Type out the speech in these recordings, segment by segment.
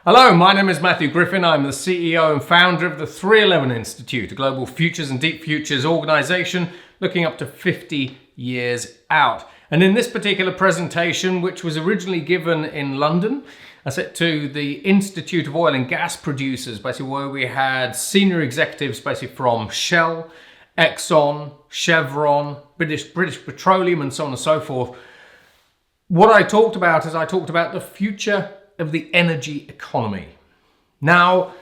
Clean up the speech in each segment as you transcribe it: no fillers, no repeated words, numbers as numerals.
Hello, my name is Matthew Griffin. I'm the CEO and founder of the 311 Institute, a global futures and deep futures organization looking up to 50 years out. And in this particular presentation, which was originally given in London, I said to the Institute of Oil and Gas Producers, basically where we had senior executives basically from Shell, Exxon, Chevron, British Petroleum and so on and so forth. What I talked about is the future of the energy economy. Now,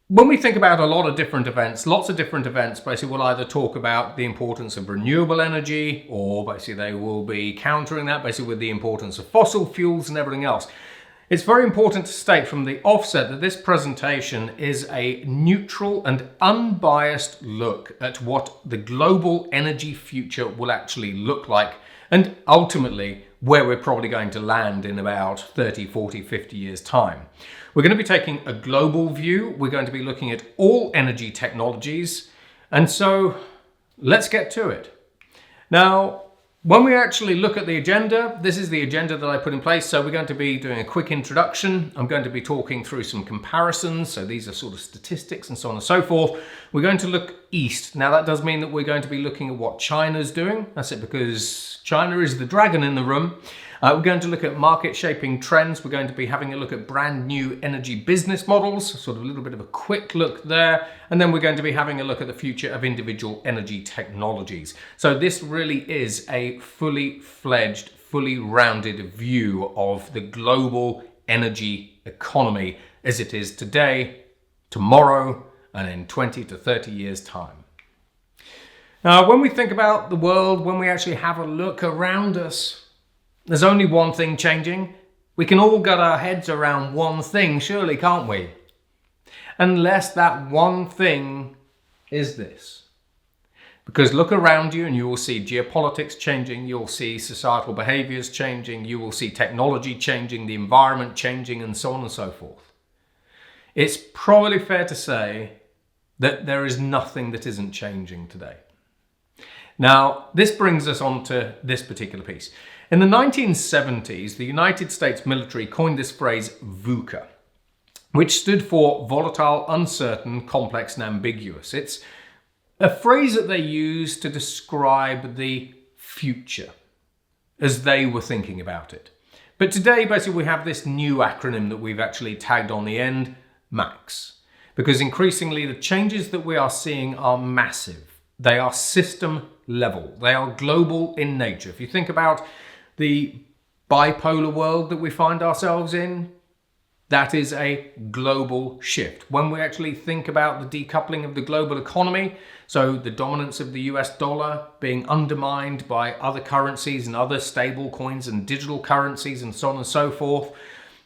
when we think about a lot of different events, lots of different events basically will either talk about the importance of renewable energy, or basically they will be countering that basically with the importance of fossil fuels and everything else. It's very important to state from the offset that this presentation is a neutral and unbiased look at what the global energy future will actually look like, and ultimately where we're probably going to land in about 30, 40, 50 years' time. We're going to be taking a global view. We're going to be looking at all energy technologies. And so let's get to it. Now, when we actually look at the agenda, this is the agenda that I put in place. So we're going to be doing a quick introduction. I'm going to be talking through some comparisons. So these are sort of statistics and so on and so forth. We're going to look east. Now that does mean that we're going to be looking at what China's doing. That's it, because China is the dragon in the room. We're going to look at market shaping trends. We're going to be having a look at brand new energy business models, sort of a little bit of a quick look there. And then we're going to be having a look at the future of individual energy technologies. So this really is a fully fledged, fully rounded view of the global energy economy as it is today, tomorrow, and in 20 to 30 years' time. Now, when we think about the world, when we actually have a look around us, there's only one thing changing. We can all get our heads around one thing, surely, can't we? Unless that one thing is this. Because look around you and you will see geopolitics changing, you'll see societal behaviors changing, you will see technology changing, the environment changing, and so on and so forth. It's probably fair to say that there is nothing that isn't changing today. Now, this brings us on to this particular piece. In the 1970s, the United States military coined this phrase VUCA, which stood for volatile, uncertain, complex, and ambiguous. It's a phrase that they used to describe the future as they were thinking about it. But today, basically, we have this new acronym that we've actually tagged on the end, MAX, because increasingly the changes that we are seeing are massive. They are system level. They are global in nature. If you think about the bipolar world that we find ourselves in, that is a global shift. When we actually think about the decoupling of the global economy, so the dominance of the US dollar being undermined by other currencies and other stable coins and digital currencies and so on and so forth,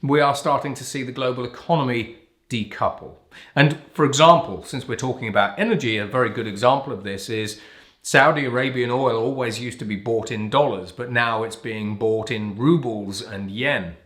we are starting to see the global economy decouple. And for example, since we're talking about energy, a very good example of this is Saudi Arabian oil always used to be bought in dollars, but now it's being bought in rubles and yen,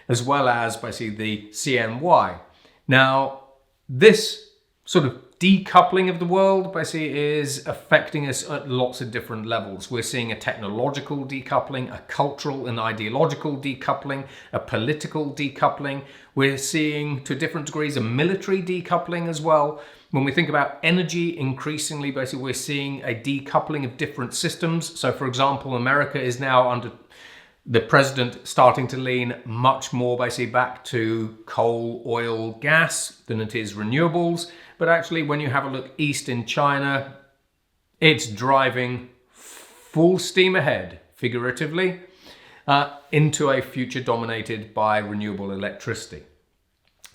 as well as basically the CNY. Now, this sort of decoupling of the world basically is affecting us at lots of different levels. We're seeing a technological decoupling, a cultural and ideological decoupling, a political decoupling. We're seeing, to different degrees, a military decoupling as well. When we think about energy, increasingly, basically, we're seeing a decoupling of different systems. So, for example, America is now under the president starting to lean much more basically back to coal, oil, gas than it is renewables. But actually, when you have a look east in China, it's driving full steam ahead, figuratively, into a future dominated by renewable electricity.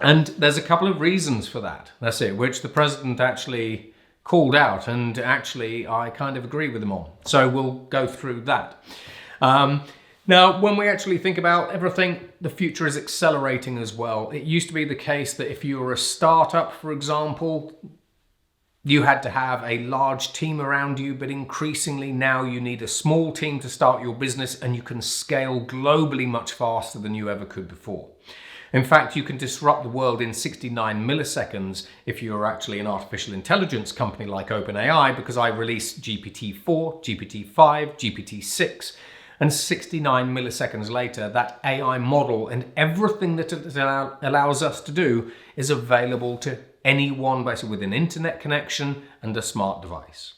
And there's a couple of reasons for that, that's it, which the president actually called out, and actually I kind of agree with him on. So we'll go through that. Now, when we actually think about everything, the future is accelerating as well. It used to be the case that if you were a startup, for example, you had to have a large team around you, but increasingly now you need a small team to start your business, and you can scale globally much faster than you ever could before. In fact, you can disrupt the world in 69 milliseconds if you're actually an artificial intelligence company like OpenAI, because I released GPT-4, GPT-5, GPT-6, And 69 milliseconds later, that AI model and everything that it allows us to do is available to anyone basically with an internet connection and a smart device.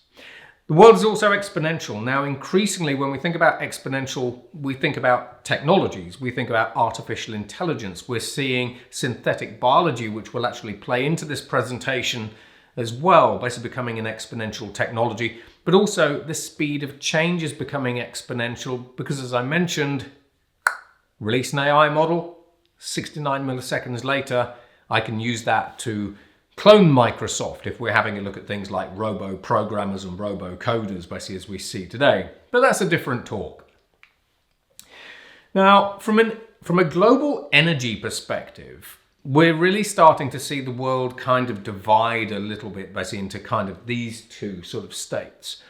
The world is also exponential. Now, increasingly, when we think about exponential, we think about technologies. We think about artificial intelligence. We're seeing synthetic biology, which will actually play into this presentation as well, basically becoming an exponential technology. But also the speed of change is becoming exponential because, as I mentioned, release an AI model, 69 milliseconds later, I can use that to clone Microsoft if we're having a look at things like robo-programmers and robo-coders, basically as we see today. But that's a different talk. Now, from a global energy perspective, we're really starting to see the world kind of divide a little bit basically into kind of these two sort of states.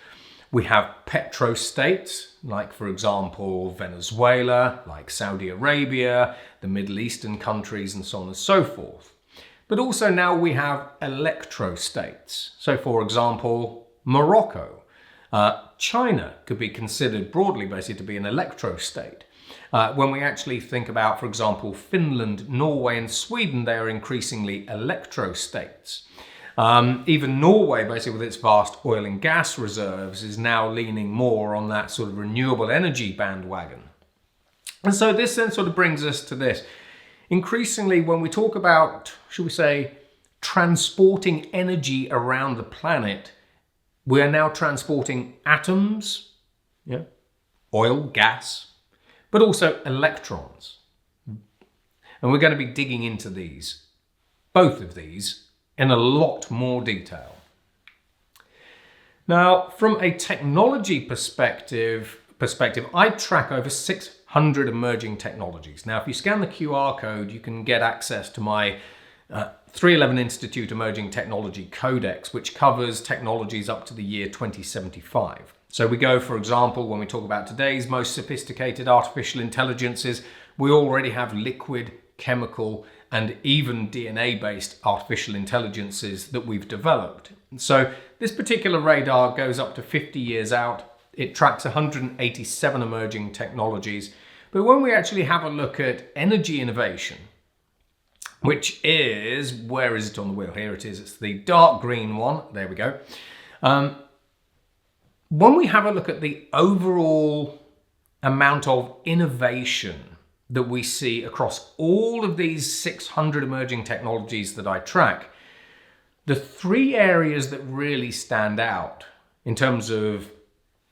We have petrostates, like for example Venezuela, like Saudi Arabia, the Middle Eastern countries and so on and so forth. But also now we have electrostates. So for example, Morocco. China could be considered broadly basically to be an electrostate. When we actually think about, for example, Finland, Norway and Sweden, they are increasingly electrostates. Even Norway, basically with its vast oil and gas reserves, is now leaning more on that sort of renewable energy bandwagon. And so this then sort of brings us to this. Increasingly, when we talk about, should we say, transporting energy around the planet, we are now transporting atoms, oil, gas, but also electrons. And we're going to be digging into these, both of these, in a lot more detail. Now, from a technology perspective, I track over 600 emerging technologies. Now, if you scan the QR code, you can get access to my 311 Institute Emerging Technology Codex, which covers technologies up to the year 2075. So we go, for example, when we talk about today's most sophisticated artificial intelligences, we already have liquid, chemical, and even DNA-based artificial intelligences that we've developed. So this particular radar goes up to 50 years out. It tracks 187 emerging technologies. But when we actually have a look at energy innovation, which is, where is it on the wheel? Here it is. It's the dark green one. There we go. When we have a look at the overall amount of innovation that we see across all of these 600 emerging technologies that I track, the three areas that really stand out in terms of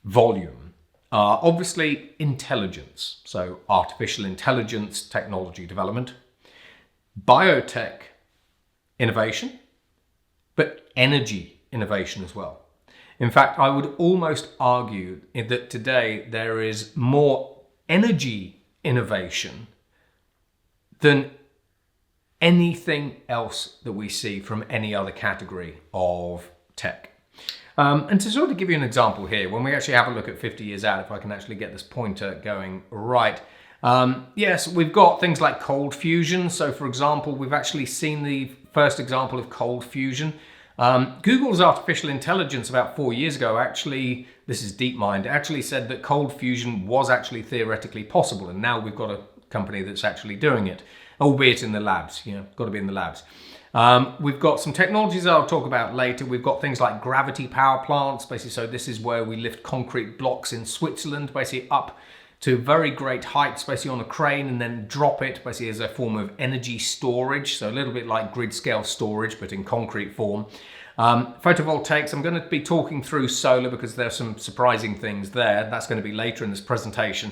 volume are obviously intelligence, so artificial intelligence technology development, biotech innovation, but energy innovation as well. In fact, I would almost argue that today there is more energy innovation than anything else that we see from any other category of tech. And to sort of give you an example here, when we actually have a look at 50 years out, if I can actually get this pointer going right, yes, we've got things like cold fusion. So for example, we've actually seen the first example of cold fusion. Google's artificial intelligence about 4 years ago actually, this is DeepMind, actually said that cold fusion was actually theoretically possible. And now we've got a company that's actually doing it, albeit in the labs, got to be in the labs. We've got some technologies I'll talk about later. We've got things like gravity power plants, basically. So this is where we lift concrete blocks in Switzerland, basically up to very great heights, basically on a crane, and then drop it basically as a form of energy storage. So a little bit like grid scale storage, but in concrete form. Photovoltaics, I'm going to be talking through solar because there's some surprising things there. That's going to be later in this presentation.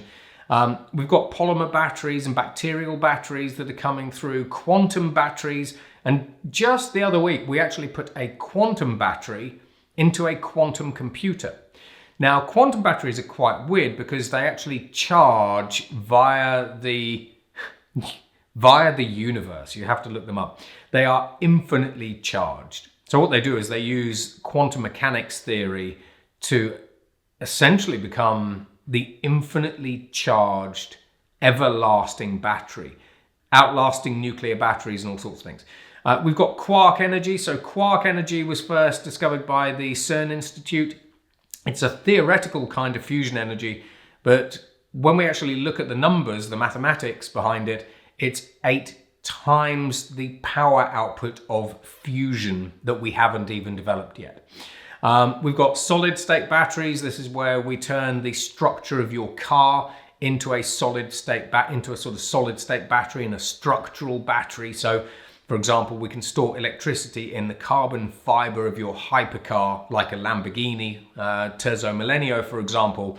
We've got polymer batteries and bacterial batteries that are coming through, quantum batteries. And just the other week, we actually put a quantum battery into a quantum computer. Now, quantum batteries are quite weird because they actually charge via the universe. You have to look them up. They are infinitely charged. So what they do is they use quantum mechanics theory to essentially become the infinitely charged, everlasting battery, outlasting nuclear batteries and all sorts of things. We've got quark energy. So quark energy was first discovered by the CERN Institute. It's a theoretical kind of fusion energy, but when we actually look at the numbers, the mathematics behind it, it's 8 times the power output of fusion that we haven't even developed yet. We've got solid state batteries. This is where we turn the structure of your car into a solid state into a sort of solid state battery and a structural battery. So for example, we can store electricity in the carbon fiber of your hypercar, like a Lamborghini Terzo Millennio, for example,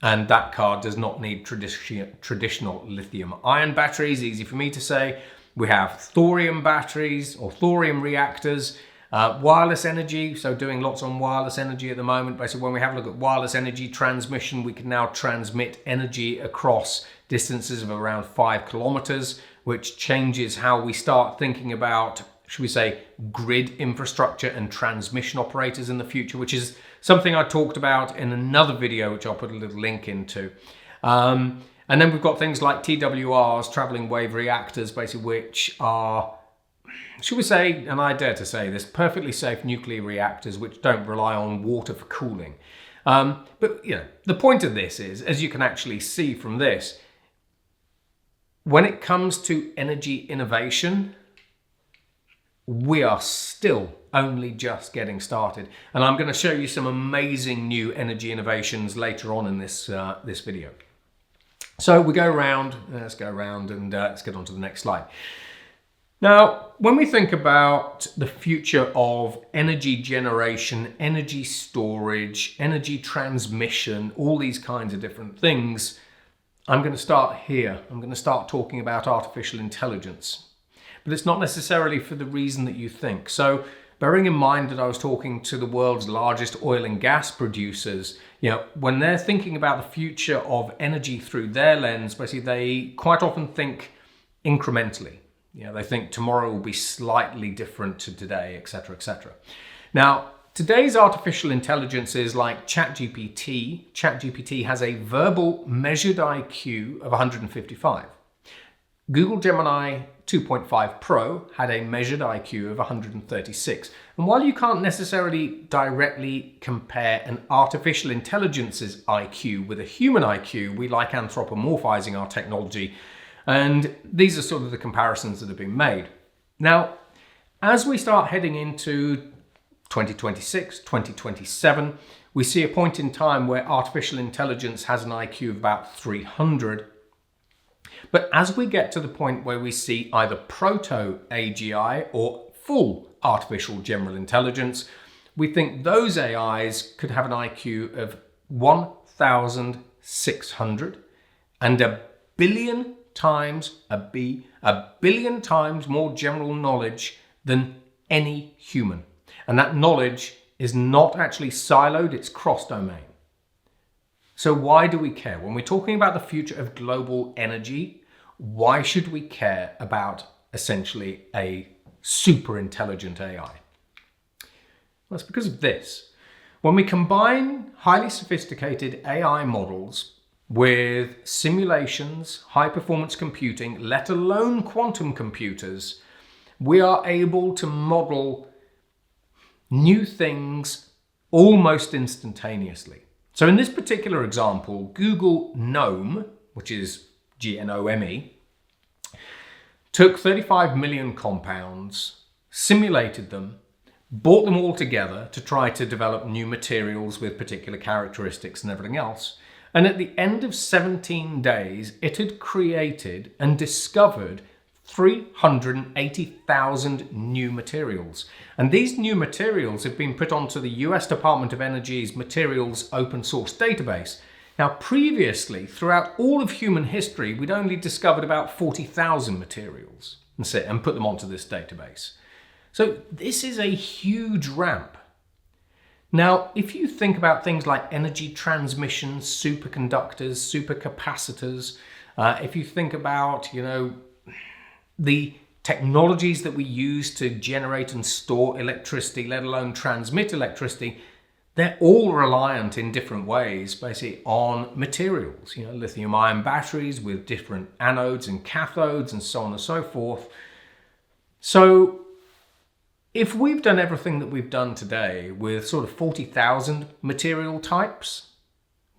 and that car does not need traditional lithium ion batteries. Easy for me to say. We have thorium batteries or thorium reactors. Wireless energy, so doing lots on wireless energy at the moment. Basically, when we have a look at wireless energy transmission, we can now transmit energy across distances of around 5 kilometers, which changes how we start thinking about, should we say, grid infrastructure and transmission operators in the future, which is something I talked about in another video, which I'll put a little link into. And then we've got things like TWRs, traveling wave reactors, basically, which are, should we say, and I dare to say this, perfectly safe nuclear reactors which don't rely on water for cooling. But you know, the point of this is, as you can actually see from this, when it comes to energy innovation, we are still only just getting started. And I'm going to show you some amazing new energy innovations later on in this video. So we go around, let's go around and let's get on to the next slide. Now, when we think about the future of energy generation, energy storage, energy transmission, all these kinds of different things, I'm going to start here. I'm going to start talking about artificial intelligence. But it's not necessarily for the reason that you think. So, bearing in mind that I was talking to the world's largest oil and gas producers, you know, when they're thinking about the future of energy through their lens, basically they quite often think incrementally. You know, they think tomorrow will be slightly different to today, etc., etc. Now, today's artificial intelligences like ChatGPT. ChatGPT has a verbal measured IQ of 155. Google Gemini 2.5 Pro had a measured IQ of 136. And while you can't necessarily directly compare an artificial intelligence's IQ with a human IQ, we like anthropomorphizing our technology. And these are sort of the comparisons that have been made. Now, as we start heading into 2026, 2027, we see a point in time where artificial intelligence has an IQ of about 300. But as we get to the point where we see either proto-AGI or full artificial general intelligence, we think those AIs could have an IQ of 1,600 and a billion times a billion times more general knowledge than any human. And that knowledge is not actually siloed, it's cross-domain. So why do we care? When we're talking about the future of global energy, why should we care about essentially a super intelligent AI? Well, it's because of this. When we combine highly sophisticated AI models with simulations, high-performance computing, let alone quantum computers, we are able to model new things almost instantaneously. So in this particular example, Google GNOME, which is GNOME, took 35 million compounds, simulated them, brought them all together to try to develop new materials with particular characteristics and everything else. And at the end of 17 days, it had created and discovered 380,000 new materials. And these new materials have been put onto the US Department of Energy's materials open source database. Now, previously, throughout all of human history, we'd only discovered about 40,000 materials and put them onto this database. So this is a huge ramp. Now, if you think about things like energy transmission, superconductors, supercapacitors, if you think about, the technologies that we use to generate and store electricity, let alone transmit electricity, they're all reliant in different ways, basically, on materials. Lithium-ion batteries with different anodes and cathodes and so on and so forth. So if we've done everything that we've done today with sort of 40,000 material types,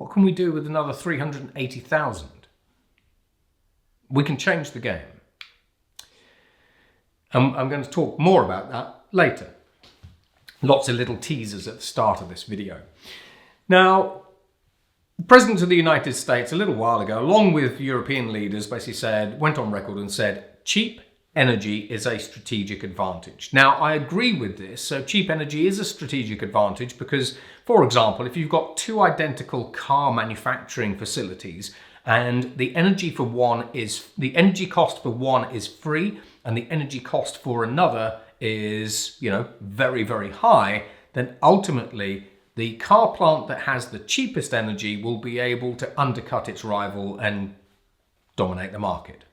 What can we do with another 380,000? We can change the game. I'm going to talk more about that later. Lots of little teasers at the start of this video. Now, the President of the United States a little while ago, along with European leaders, basically went on record and said, cheap energy is a strategic advantage. Now, I agree with this. So cheap energy is a strategic advantage because, for example, if you've got two identical car manufacturing facilities and the energy cost for one is free and the energy cost for another is, very, very high, then ultimately the car plant that has the cheapest energy will be able to undercut its rival and dominate the market.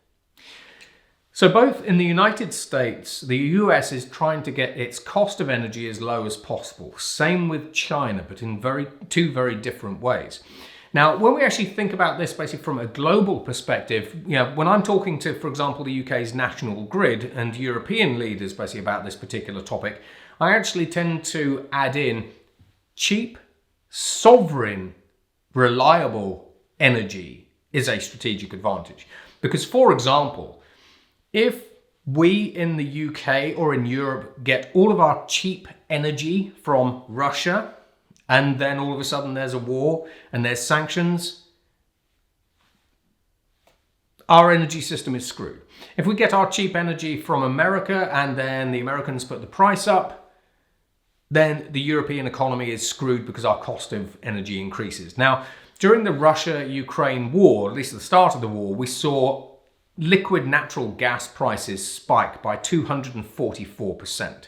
So both in the United States, the US is trying to get its cost of energy as low as possible. Same with China, but in two very different ways. Now, when we actually think about this basically from a global perspective, when I'm talking to, for example, the UK's National Grid and European leaders basically about this particular topic, I actually tend to add in cheap, sovereign, reliable energy is a strategic advantage. Because, for example, if we in the UK or in Europe get all of our cheap energy from Russia, and then all of a sudden there's a war and there's sanctions, our energy system is screwed. If we get our cheap energy from America and then the Americans put the price up, then the European economy is screwed because our cost of energy increases. Now, during the Russia-Ukraine war, at least at the start of the war, we saw liquid natural gas prices spike by 244%.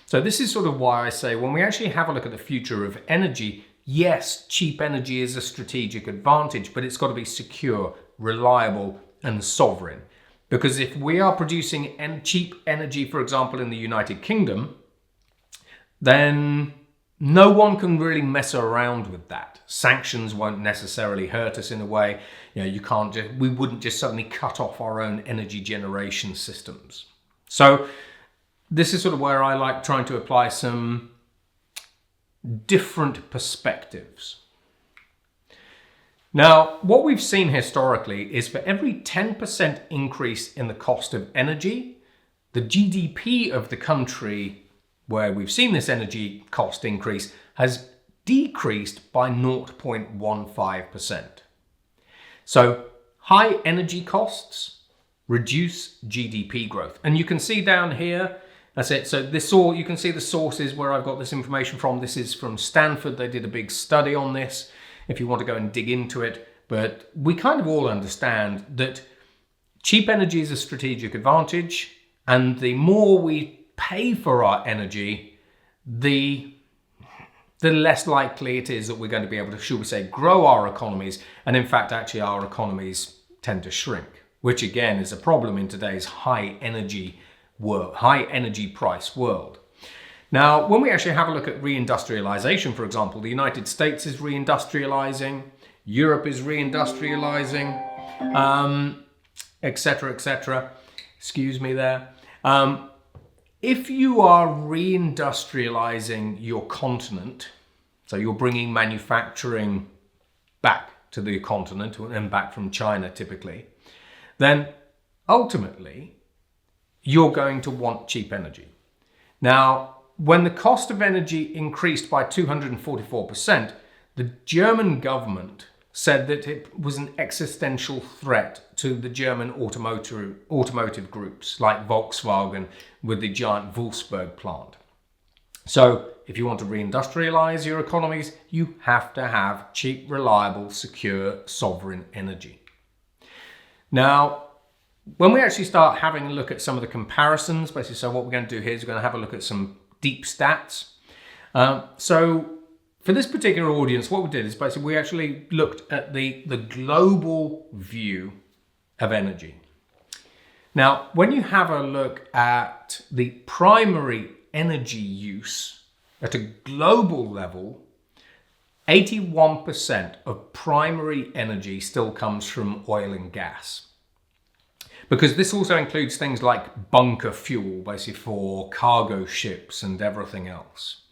So this is sort of why I say when we actually have a look at the future of energy, yes, cheap energy is a strategic advantage, but it's got to be secure, reliable, and sovereign. Because if we are producing cheap energy, for example, in the United Kingdom, then no one can really mess around with that. Sanctions won't necessarily hurt us in a way. We wouldn't just suddenly cut off our own energy generation systems. So this is sort of where I like trying to apply some different perspectives. Now, what we've seen historically is for every 10% increase in the cost of energy, the GDP of the country where we've seen this energy cost increase has decreased by 0.15%. So high energy costs reduce GDP growth. And you can see down here, that's it. So you can see the sources where I've got this information from. This is from Stanford. They did a big study on this if you want to go and dig into it. But we kind of all understand that cheap energy is a strategic advantage. And the more we pay for our energy, the less likely it is that we're going to be able to, should we say, grow our economies. And in fact, actually, our economies tend to shrink, which again is a problem in today's high energy price world. Now, when we actually have a look at reindustrialization, for example, the United States is reindustrializing, Europe is reindustrializing, etc., etc. Excuse me there. If you are reindustrializing your continent, so you're bringing manufacturing back to the continent and back from China typically, then ultimately you're going to want cheap energy. Now, when the cost of energy increased by 244%, the German government said that it was an existential threat to the German automotive groups like Volkswagen with the giant Wolfsburg plant. So if you want to reindustrialize your economies, you have to have cheap, reliable, secure, sovereign energy. Now, when we actually start having a look at some of the comparisons, basically, so what we're going to do here is we're going to have a look at some deep stats. So for this particular audience, what we did is basically we actually looked at the global view of energy. Now, when you have a look at the primary energy use at a global level, 81% of primary energy still comes from oil and gas. Because this also includes things like bunker fuel, basically for cargo ships and everything else.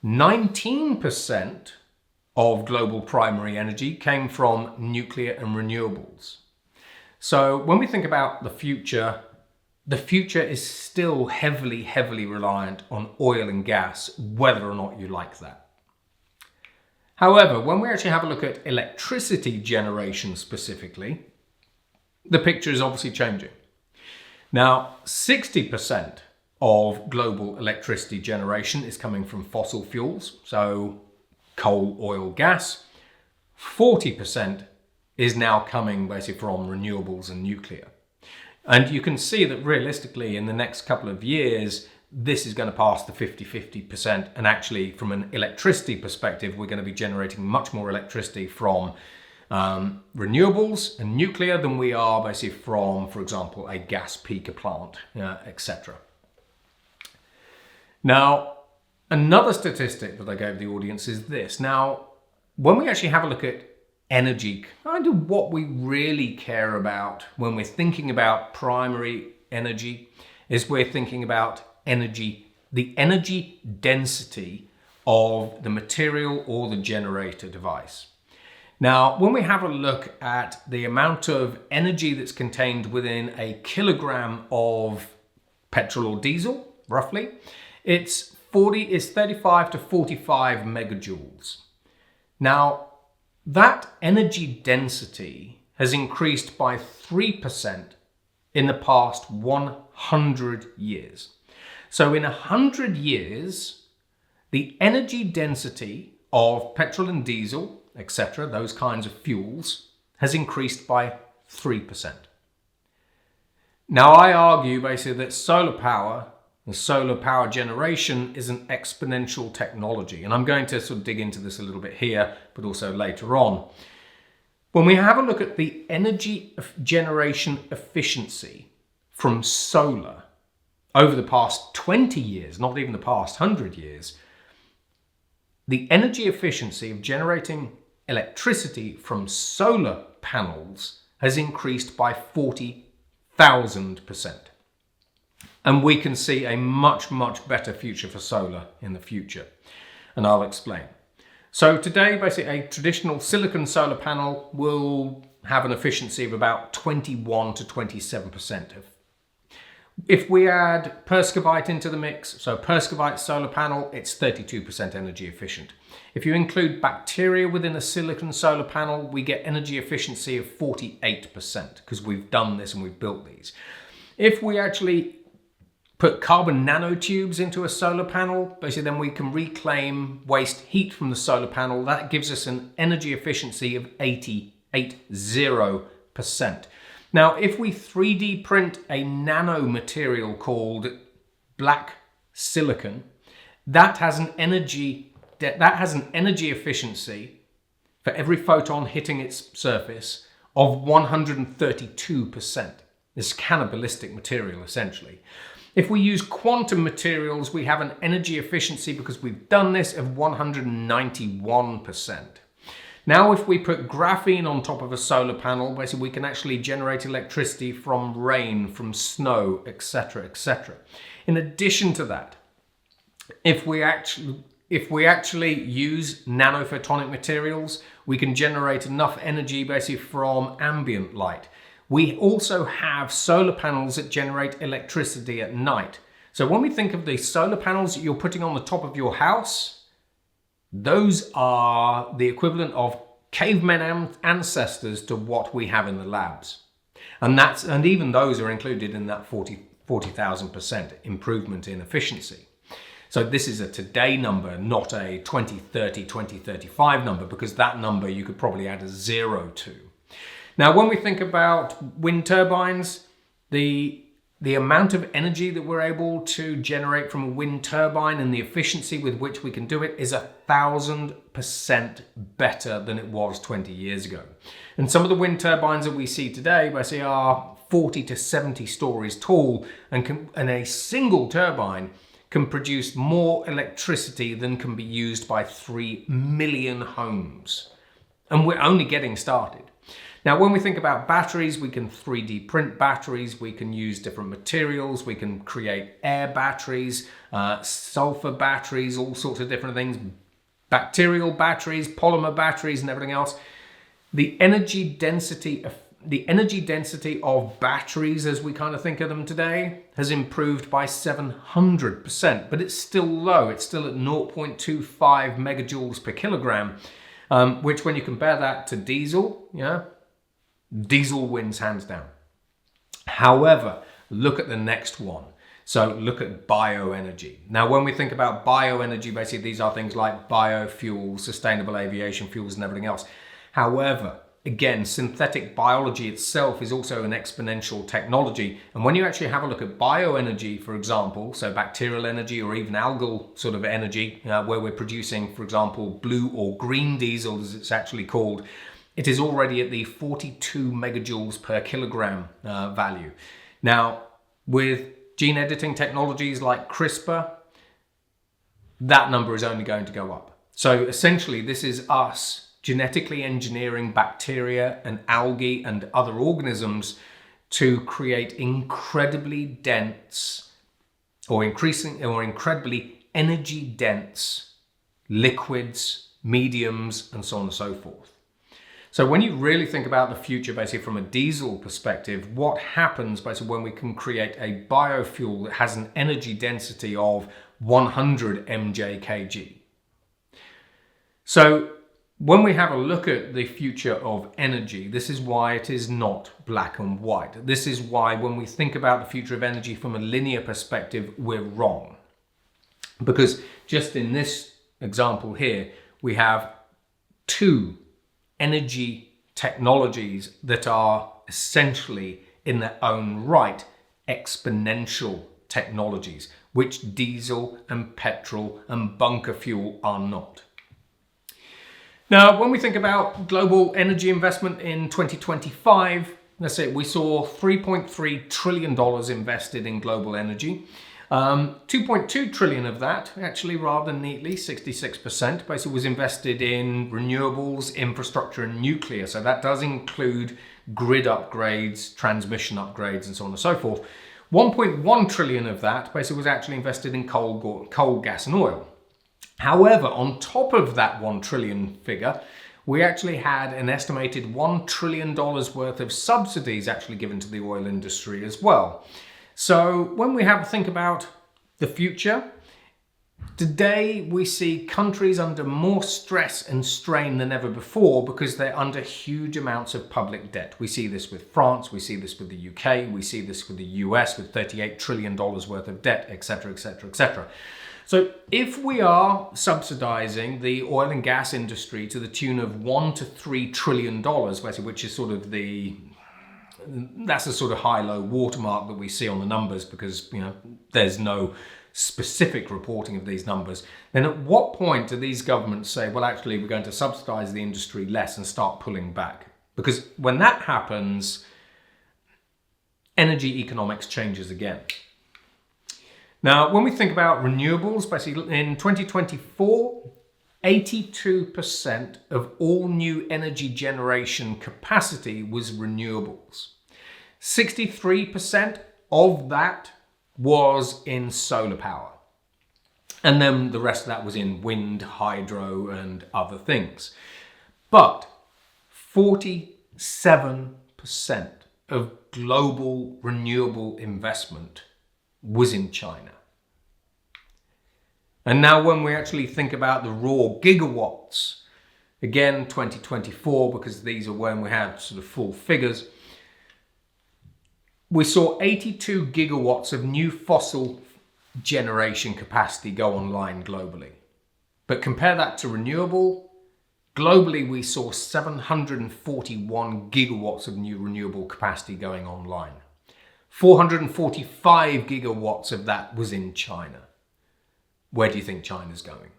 19% of global primary energy came from nuclear and renewables. So when we think about the future is still heavily, heavily reliant on oil and gas, whether or not you like that. However, when we actually have a look at electricity generation specifically, the picture is obviously changing. Now, 60% of global electricity generation is coming from fossil fuels, so coal, oil, gas. 40% is now coming basically from renewables and nuclear. And you can see that realistically in the next couple of years, this is going to pass the 50-50%. And actually from an electricity perspective, we're going to be generating much more electricity from renewables and nuclear than we are basically from, for example, a gas peaker plant, etc. Now, another statistic that I gave the audience is this. Now, when we actually have a look at energy, kind of what we really care about when we're thinking about primary energy is we're thinking about energy, the energy density of the material or the generator device. Now, when we have a look at the amount of energy that's contained within a kilogram of petrol or diesel, roughly, it's 35 to 45 megajoules. Now, that energy density has increased by 3% in the past 100 years. So in 100 years, the energy density of petrol and diesel, etc., those kinds of fuels, has increased by 3%. Now, I argue basically that solar power and solar power generation is an exponential technology. And I'm going to sort of dig into this a little bit here, but also later on. When we have a look at the energy generation efficiency from solar over the past 20 years, not even the past 100 years, the energy efficiency of generating electricity from solar panels has increased by 40,000%. And we can see a much, much better future for solar in the future. And I'll explain. So today, basically, a traditional silicon solar panel will have an efficiency of about 21 to 27%. If we add Perscovite into the mix, so Perscovite solar panel, it's 32% energy efficient. If you include bacteria within a silicon solar panel, we get energy efficiency of 48% because we've done this and we've built these. If we actually put carbon nanotubes into a solar panel, basically then we can reclaim waste heat from the solar panel. That gives us an energy efficiency of 80%. Now, if we 3D print a nano material called black silicon, that has an energy efficiency for every photon hitting its surface of 132%. This is cannibalistic material, essentially. If we use quantum materials, we have an energy efficiency, because we've done this, of 191%. Now, if we put graphene on top of a solar panel, basically we can actually generate electricity from rain, from snow, etc., etc. In addition to that, if we actually use nanophotonic materials, we can generate enough energy basically from ambient light. We also have solar panels that generate electricity at night. So when we think of the solar panels that you're putting on the top of your house, those are the equivalent of cavemen ancestors to what we have in the labs. And even those are included in that 40,000% improvement in efficiency. So this is a today number, not a 2030, 2035 number, because that number you could probably add a zero to. Now, when we think about wind turbines, the amount of energy that we're able to generate from a wind turbine and the efficiency with which we can do it is 1,000% better than it was 20 years ago. And some of the wind turbines that we see today basically are 40 to 70 stories tall, and a single turbine can produce more electricity than can be used by 3 million homes. And we're only getting started. Now, when we think about batteries, we can 3D print batteries, we can use different materials, we can create air batteries, sulfur batteries, all sorts of different things, bacterial batteries, polymer batteries and everything else, the energy density of batteries as we kind of think of them today has improved by 700%, but it's still low. It's still at 0.25 megajoules per kilogram, which when you compare that to diesel, diesel wins hands down. However, look at the next one. So look at bioenergy. Now, when we think about bioenergy, basically these are things like biofuels, sustainable aviation fuels and everything else. However, again, synthetic biology itself is also an exponential technology. And when you actually have a look at bioenergy, for example, so bacterial energy or even algal sort of energy, where we're producing, for example, blue or green diesel, as it's actually called, it is already at the 42 megajoules per kilogram value. Now, with gene editing technologies like CRISPR, that number is only going to go up. So essentially, this is us genetically engineering bacteria and algae and other organisms to create incredibly dense or incredibly energy dense liquids, mediums, and so on and so forth. So when you really think about the future, basically from a diesel perspective, what happens basically when we can create a biofuel that has an energy density of 100 mJ/kg? So when we have a look at the future of energy, this is why it is not black and white. This is why when we think about the future of energy from a linear perspective, we're wrong. Because just in this example here, we have two energy technologies that are essentially in their own right exponential technologies, which diesel and petrol and bunker fuel are not. Now, when we think about global energy investment in 2025, let's say we saw $3.3 trillion invested in global energy. 2.2 trillion of that, actually rather neatly, 66%, basically was invested in renewables, infrastructure and nuclear. So that does include grid upgrades, transmission upgrades and so on and so forth. 1.1 trillion of that basically was actually invested in coal, gas and oil. However, on top of that 1 trillion figure, we actually had an estimated $1 trillion worth of subsidies actually given to the oil industry as well. So when we have to think about the future, today we see countries under more stress and strain than ever before because they're under huge amounts of public debt. We see this with France, we see this with the UK, we see this with the US with $38 trillion worth of debt, etc., etc., etc. So if we are subsidizing the oil and gas industry to the tune of $1 to $3 trillion, basically, which is sort of that's the sort of high-low watermark that we see on the numbers because, there's no specific reporting of these numbers, then at what point do these governments say, well, actually, we're going to subsidize the industry less and start pulling back? Because when that happens, energy economics changes again. Now, when we think about renewables, basically in 2024, 82% of all new energy generation capacity was renewables. 63% of that was in solar power. And then the rest of that was in wind, hydro, and other things. But 47% of global renewable investment was in China. And now when we actually think about the raw gigawatts, again, 2024, because these are when we have sort of full figures, we saw 82 gigawatts of new fossil generation capacity go online globally. But compare that to renewable, globally we saw 741 gigawatts of new renewable capacity going online. 445 gigawatts of that was in China. Where do you think China's going?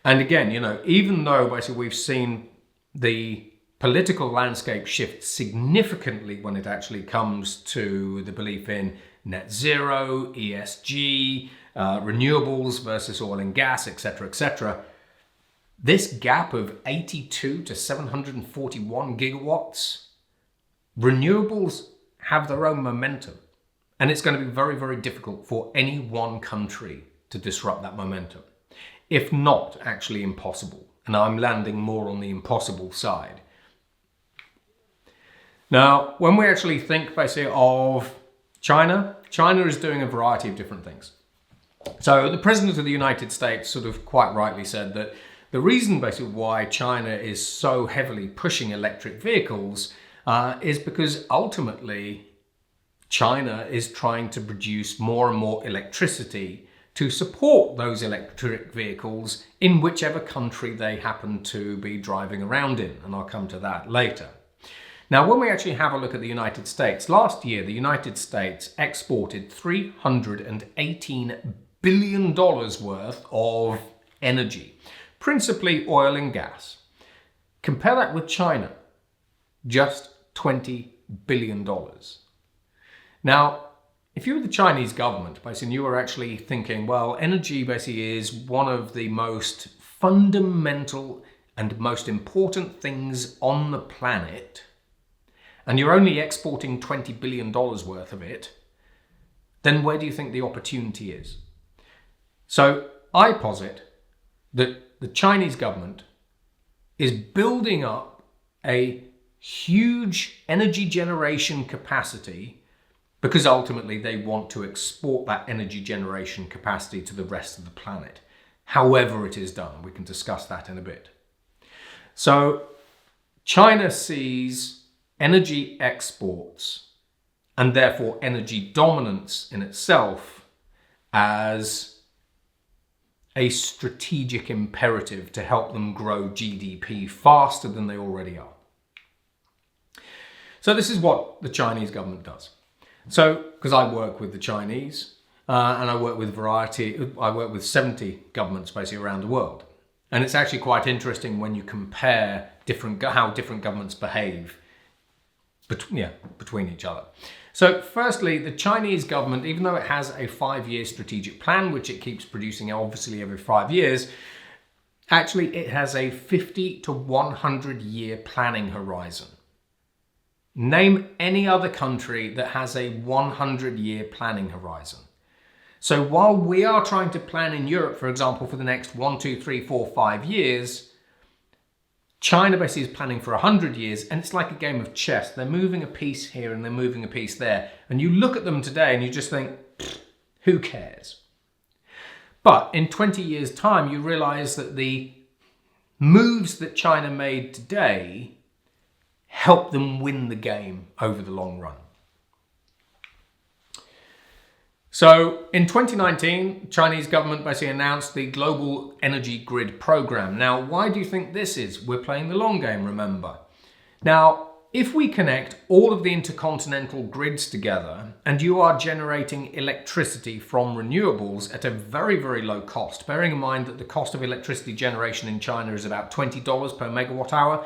And again, even though basically we've seen the political landscape shift significantly when it actually comes to the belief in net zero, ESG, renewables versus oil and gas, etc., this gap of 82 to 741 gigawatts, renewables have their own momentum. And it's going to be very, very difficult for any one country to disrupt that momentum. if not actually impossible. And I'm landing more on the impossible side. Now, when we actually think basically of China is doing a variety of different things. So the President of the United States sort of quite rightly said that the reason basically why China is so heavily pushing electric vehicles is because ultimately China is trying to produce more and more electricity to support those electric vehicles in whichever country they happen to be driving around in. And I'll come to that later. Now, when we actually have a look at the United States, last year the United States exported $318 billion worth of energy, principally oil and gas. Compare that with China, just $20 billion. Now, if you were the Chinese government, basically, you were actually thinking, well, energy basically is one of the most fundamental and most important things on the planet, and you're only exporting $20 billion worth of it, then where do you think the opportunity is? So I posit that the Chinese government is building up a huge energy generation capacity because ultimately they want to export that energy generation capacity to the rest of the planet. However it is done, we can discuss that in a bit. So China sees energy exports and therefore energy dominance in itself as a strategic imperative to help them grow GDP faster than they already are. So this is what the Chinese government does. So, because I work with the Chinese and I work with 70 governments basically around the world. And it's actually quite interesting when you compare how different governments behave between each other. So firstly, the Chinese government, even though it has a 5-year strategic plan, which it keeps producing obviously every 5 years, actually it has a 50 to 100 year planning horizon. Name any other country that has a 100-year planning horizon. So while we are trying to plan in Europe, for example, for the next 1, 2, 3, 4, 5 years, China basically is planning for 100 years, and it's like a game of chess. They're moving a piece here and they're moving a piece there. And you look at them today and you just think, who cares? But in 20 years' time, you realize that the moves that China made today help them win the game over the long run. So in 2019, Chinese government basically announced the Global Energy Grid Program. Now, why do you think this is? We're playing the long game, remember. Now, if we connect all of the intercontinental grids together and you are generating electricity from renewables at a very, very low cost, bearing in mind that the cost of electricity generation in China is about $20 per megawatt hour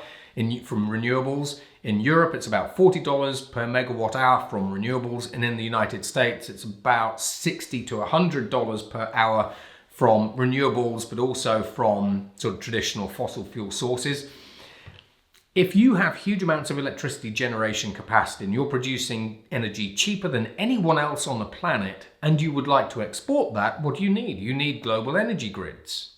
from renewables. In Europe, it's about $40 per megawatt hour from renewables. And in the United States, it's about $60 to $100 per hour from renewables, but also from sort of traditional fossil fuel sources. If you have huge amounts of electricity generation capacity and you're producing energy cheaper than anyone else on the planet, and you would like to export that, what do you need? You need global energy grids.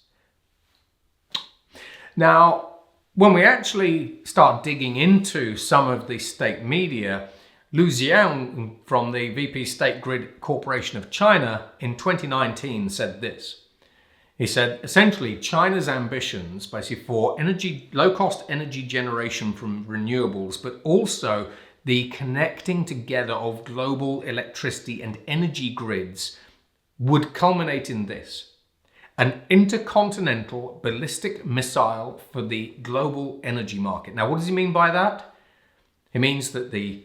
Now, when we actually start digging into some of the state media, Lu Xiang from the VP State Grid Corporation of China in 2019 said this. He said, essentially, China's ambitions basically for low-cost energy generation from renewables, but also the connecting together of global electricity and energy grids would culminate in this. An intercontinental ballistic missile for the global energy market. Now, what does he mean by that? It means that the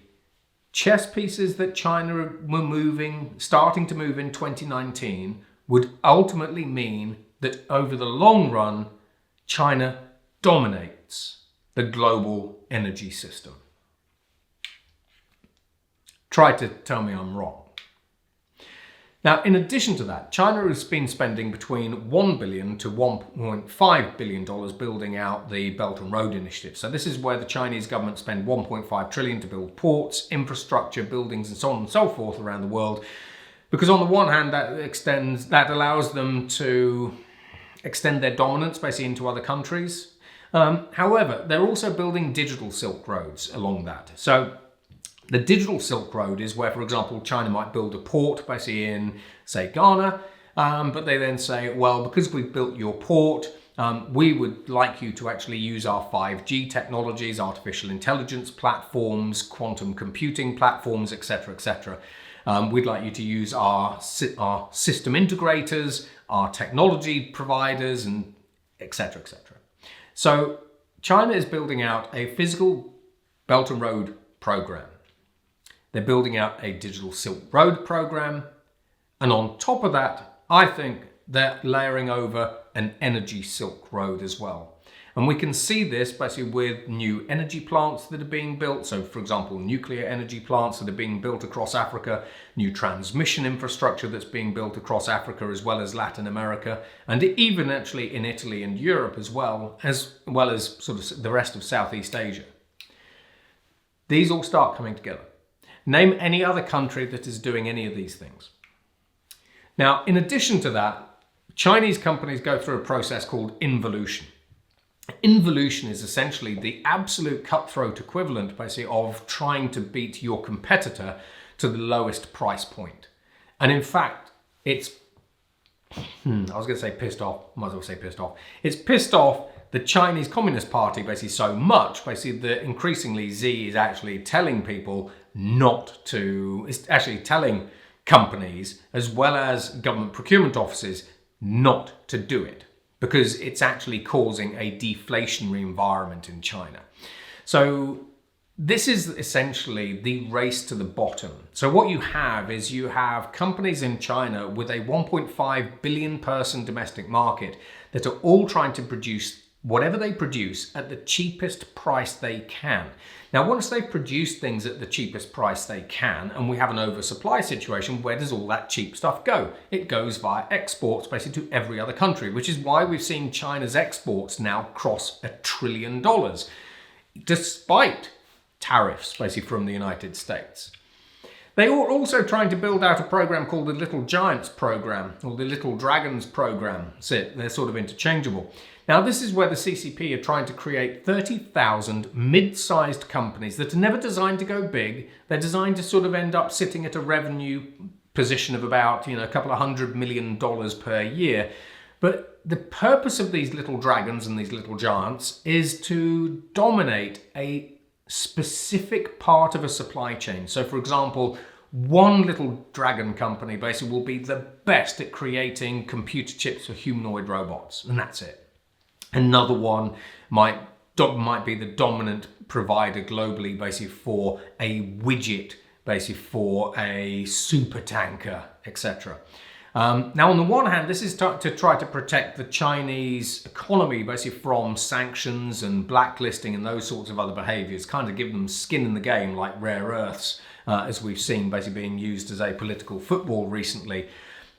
chess pieces that China were starting to move in 2019 would ultimately mean that over the long run, China dominates the global energy system. Try to tell me I'm wrong. Now, in addition to that, China has been spending between $1 billion to $1.5 billion building out the Belt and Road Initiative. So this is where the Chinese government spend $1.5 trillion to build ports, infrastructure, buildings, and so on and so forth around the world. Because on the one hand, that allows them to extend their dominance basically into other countries. However, they're also building digital Silk Roads along that. So the digital Silk Road is where, for example, China might build a port basically in, say, Ghana, but they then say, well, because we've built your port, we would like you to actually use our 5G technologies, artificial intelligence platforms, quantum computing platforms, etc., etc. We'd like you to use our system integrators, our technology providers, and etc., etc. So China is building out a physical Belt and Road program. They're building out a digital Silk Road program. And on top of that, I think they're layering over an energy Silk Road as well. And we can see this basically with new energy plants that are being built. So, for example, nuclear energy plants that are being built across Africa, new transmission infrastructure that's being built across Africa as well as Latin America, and even actually in Italy and Europe as well as sort of the rest of Southeast Asia. These all start coming together. Name any other country that is doing any of these things. Now, in addition to that, Chinese companies go through a process called involution. Involution is essentially the absolute cutthroat equivalent, basically, of trying to beat your competitor to the lowest price point. And in fact, it's, I was going to say pissed off, might as well say pissed off. It's pissed off the Chinese Communist Party basically so much, basically, that increasingly Xi is actually telling people not to, it's actually telling companies as well as government procurement offices not to do it, because it's actually causing a deflationary environment in China. So this is essentially the race to the bottom. So what you have is you have companies in China with a 1.5 billion person domestic market that are all trying to produce whatever they produce at the cheapest price they can. Now, once they've produced things at the cheapest price they can, and we have an oversupply situation, where does all that cheap stuff go? It goes via exports, basically, to every other country, which is why we've seen China's exports now cross $1 trillion, despite tariffs, basically, from the United States. They are also trying to build out a program called the Little Giants program, or the Little Dragons program. They're sort of interchangeable. Now, this is where the CCP are trying to create 30,000 mid-sized companies that are never designed to go big. They're designed to sort of end up sitting at a revenue position of about, a couple of $100 million per year. But the purpose of these little dragons and these little giants is to dominate a specific part of a supply chain. So, for example, one little dragon company basically will be the best at creating computer chips for humanoid robots, and that's it. Another one might be the dominant provider globally, basically for a widget, basically for a super tanker, etc. Now, on the one hand, this is to try to protect the Chinese economy, basically from sanctions and blacklisting and those sorts of other behaviors, kind of give them skin in the game, like rare earths, as we've seen basically being used as a political football recently.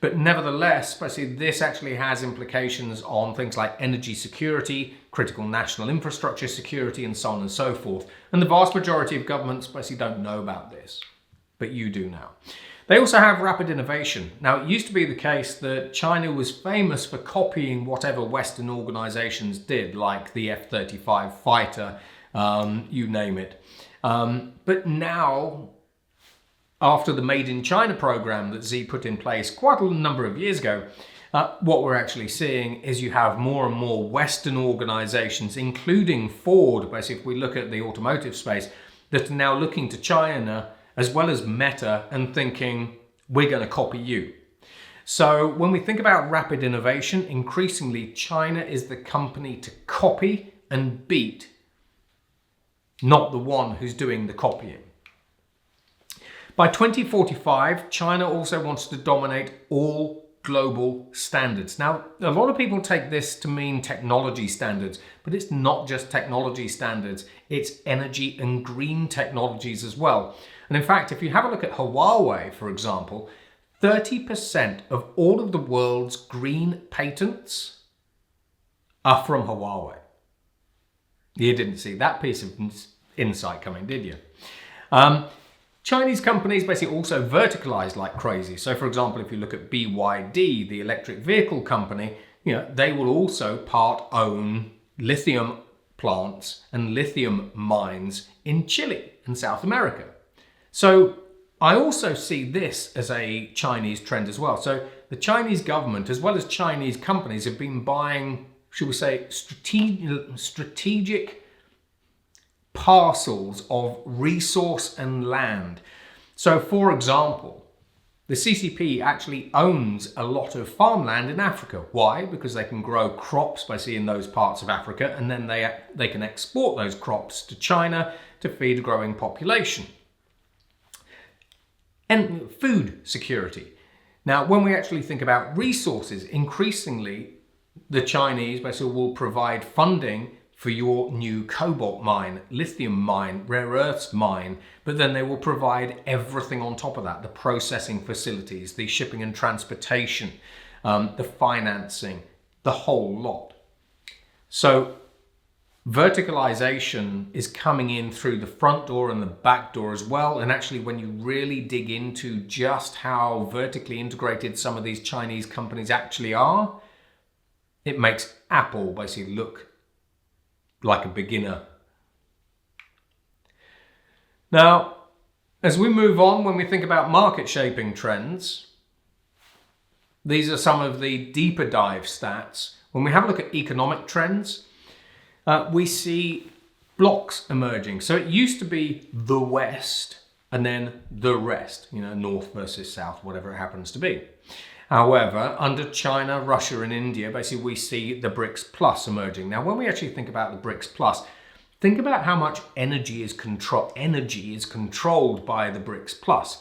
But nevertheless, basically, this actually has implications on things like energy security, critical national infrastructure security, and so on and so forth. And the vast majority of governments basically don't know about this, but you do now. They also have rapid innovation. Now, it used to be the case that China was famous for copying whatever Western organizations did, like the F-35 fighter, you name it. But now, after the Made in China program that Xi put in place quite a number of years ago, what we're actually seeing is you have more and more Western organizations, including Ford, basically if we look at the automotive space, that are now looking to China as well as Meta and thinking, we're going to copy you. So when we think about rapid innovation, increasingly China is the company to copy and beat, not the one who's doing the copying. By 2045, China also wants to dominate all global standards. Now, a lot of people take this to mean technology standards, but it's not just technology standards, it's energy and green technologies as well. And in fact, if you have a look at Huawei, for example, 30% of all of the world's green patents are from Huawei. You didn't see that piece of insight coming, did you? Chinese companies basically also verticalize like crazy. So, for example, if you look at BYD, the electric vehicle company, they will also part own lithium plants and lithium mines in Chile and South America. So I also see this as a Chinese trend as well. So the Chinese government, as well as Chinese companies, have been buying, should we say, strategic parcels of resource and land. So for example, the CCP actually owns a lot of farmland in Africa. Why? Because they can grow crops in those parts of Africa, and then they can export those crops to China to feed a growing population. And food security. Now, when we actually think about resources, increasingly the Chinese will provide funding for your new cobalt mine, lithium mine, rare earths mine, but then they will provide everything on top of that, the processing facilities, the shipping and transportation, the financing, the whole lot. So verticalization is coming in through the front door and the back door as well. And actually, when you really dig into just how vertically integrated some of these Chinese companies actually are, it makes Apple look like a beginner. Now, as we move on, when we think about market shaping trends, these are some of the deeper dive stats. When we have a look at economic trends, we see blocks emerging. So it used to be the West and then the rest, North versus South, whatever it happens to be. However, under China, Russia and India, we see the BRICS Plus emerging. Now, when we actually think about the BRICS Plus, think about how much energy is controlled by the BRICS Plus.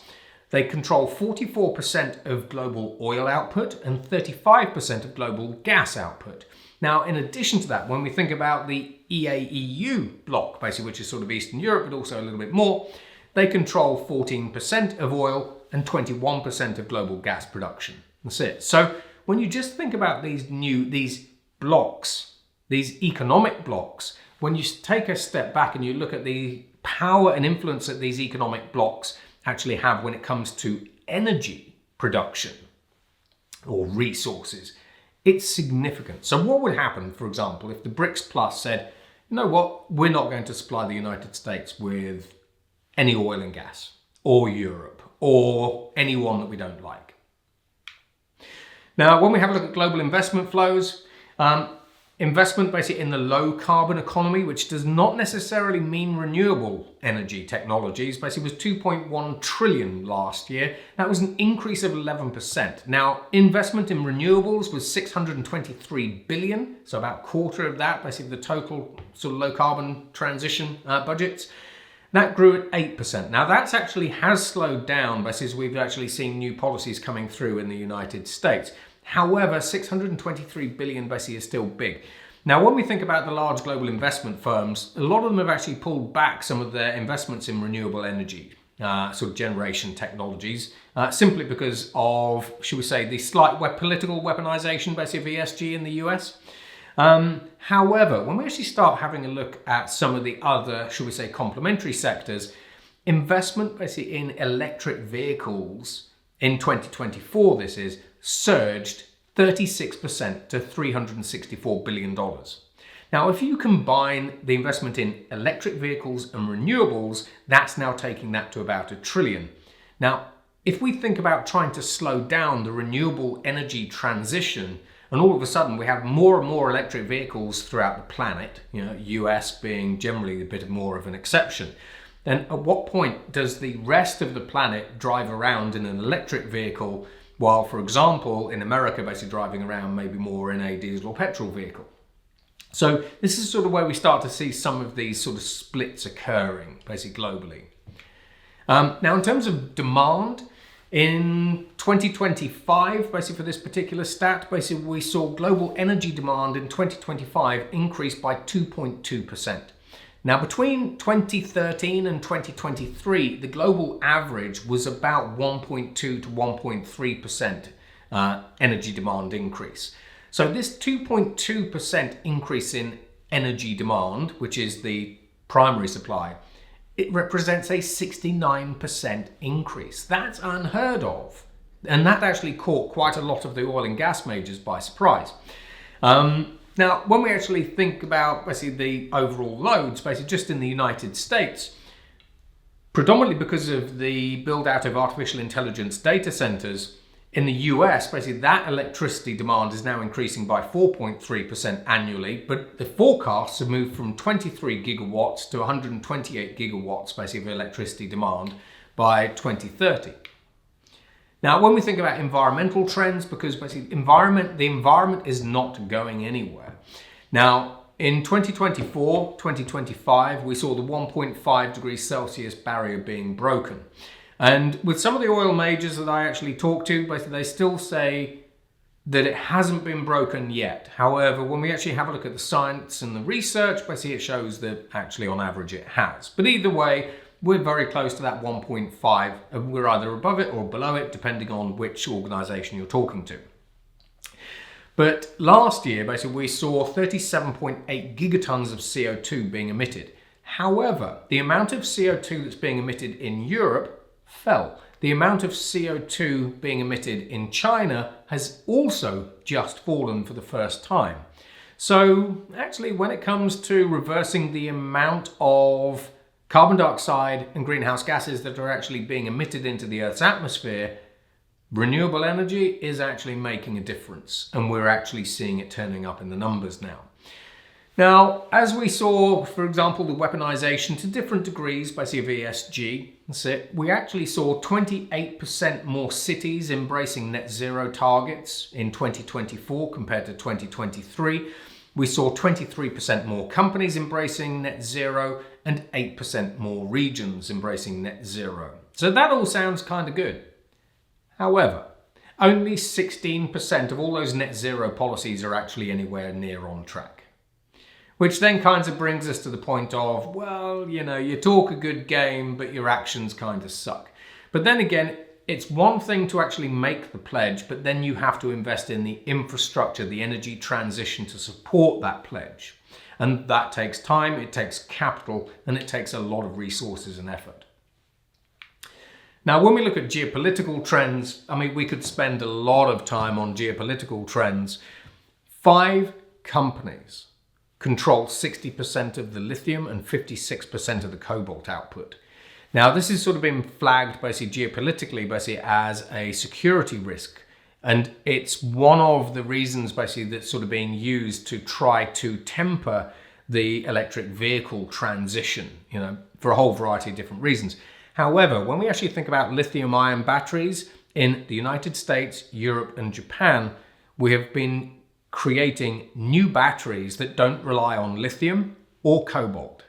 They control 44% of global oil output and 35% of global gas output. Now, in addition to that, when we think about the EAEU bloc, which is sort of Eastern Europe, but also a little bit more, they control 14% of oil and 21% of global gas production. That's it. So when you just think about these blocks, these economic blocks, when you take a step back and you look at the power and influence that these economic blocks actually have when it comes to energy production or resources, it's significant. So what would happen, for example, if the BRICS Plus said, you know what, we're not going to supply the United States with any oil and gas, or Europe, or anyone that we don't like. Now, when we have a look at global investment flows, investment in the low carbon economy, which does not necessarily mean renewable energy technologies, was 2.1 trillion last year. That was an increase of 11%. Now, investment in renewables was 623 billion, so about a quarter of that, the total sort of low carbon transition budgets. That grew at 8%. Now, that actually has slowed down as we've actually seen new policies coming through in the United States. However, 623 billion is still big. Now, when we think about the large global investment firms, a lot of them have actually pulled back some of their investments in renewable energy, sort of generation technologies, simply because of, should we say, the slight political weaponization of ESG in the US. However, when we actually start having a look at some of the other, should we say, complementary sectors, investment in electric vehicles in 2024, this is, surged 36% to $364 billion. Now, if you combine the investment in electric vehicles and renewables, that's now taking that to about $1 trillion. Now, if we think about trying to slow down the renewable energy transition, and all of a sudden we have more and more electric vehicles throughout the planet, US being generally a bit more of an exception, then at what point does the rest of the planet drive around in an electric vehicle while, for example, in America, driving around maybe more in a diesel or petrol vehicle? So this is sort of where we start to see some of these sort of splits occurring, globally. Now, in terms of demand, in 2025, for this particular stat, we saw global energy demand in 2025 increase by 2.2%. Now, between 2013 and 2023, the global average was about 1.2 to 1.3% energy demand increase. So this 2.2% increase in energy demand, which is the primary supply, it represents a 69% increase. That's unheard of. And that actually caught quite a lot of the oil and gas majors by surprise. Now, when we actually think about basically the overall loads, basically just in the United States, predominantly because of the build out of artificial intelligence data centers, in the US, basically that electricity demand is now increasing by 4.3% annually, but the forecasts have moved from 23 gigawatts to 128 gigawatts basically of electricity demand by 2030. Now, when we think about environmental trends, because basically the environment is not going anywhere. Now, in 2024, 2025, we saw the 1.5 degrees Celsius barrier being broken. And with some of the oil majors that I actually talk to, basically they still say that it hasn't been broken yet. However, when we actually have a look at the science and the research, basically it shows that actually on average it has. But either way, we're very close to that 1.5, and we're either above it or below it, depending on which organization you're talking to. But last year, basically, we saw 37.8 gigatons of CO2 being emitted. However, the amount of CO2 that's being emitted in Europe fell. The amount of CO2 being emitted in China has also just fallen for the first time. So actually, when it comes to reversing the amount of carbon dioxide and greenhouse gases that are actually being emitted into the Earth's atmosphere, renewable energy is actually making a difference, and we're actually seeing it turning up in the numbers now. Now, as we saw, for example, the weaponization to different degrees by ESG, that's it, we actually saw 28% more cities embracing net zero targets in 2024 compared to 2023. We saw 23% more companies embracing net zero and 8% more regions embracing net zero. So that all sounds kind of good. However, only 16% of all those net zero policies are actually anywhere near on track. Which then kind of brings us to the point of, well, you know, you talk a good game, but your actions kind of suck. But then again, it's one thing to actually make the pledge, but then you have to invest in the infrastructure, the energy transition to support that pledge. And that takes time, it takes capital, and it takes a lot of resources and effort. Now, when we look at geopolitical trends, I mean, we could spend a lot of time on geopolitical trends. 5 companies control 60% of the lithium and 56% of the cobalt output. Now, this has sort of been flagged basically geopolitically basically as a security risk. And it's one of the reasons basically that's sort of being used to try to temper the electric vehicle transition, you know, for a whole variety of different reasons. However, when we actually think about lithium-ion batteries in the United States, Europe, and Japan, we have been creating new batteries that don't rely on lithium or cobalt.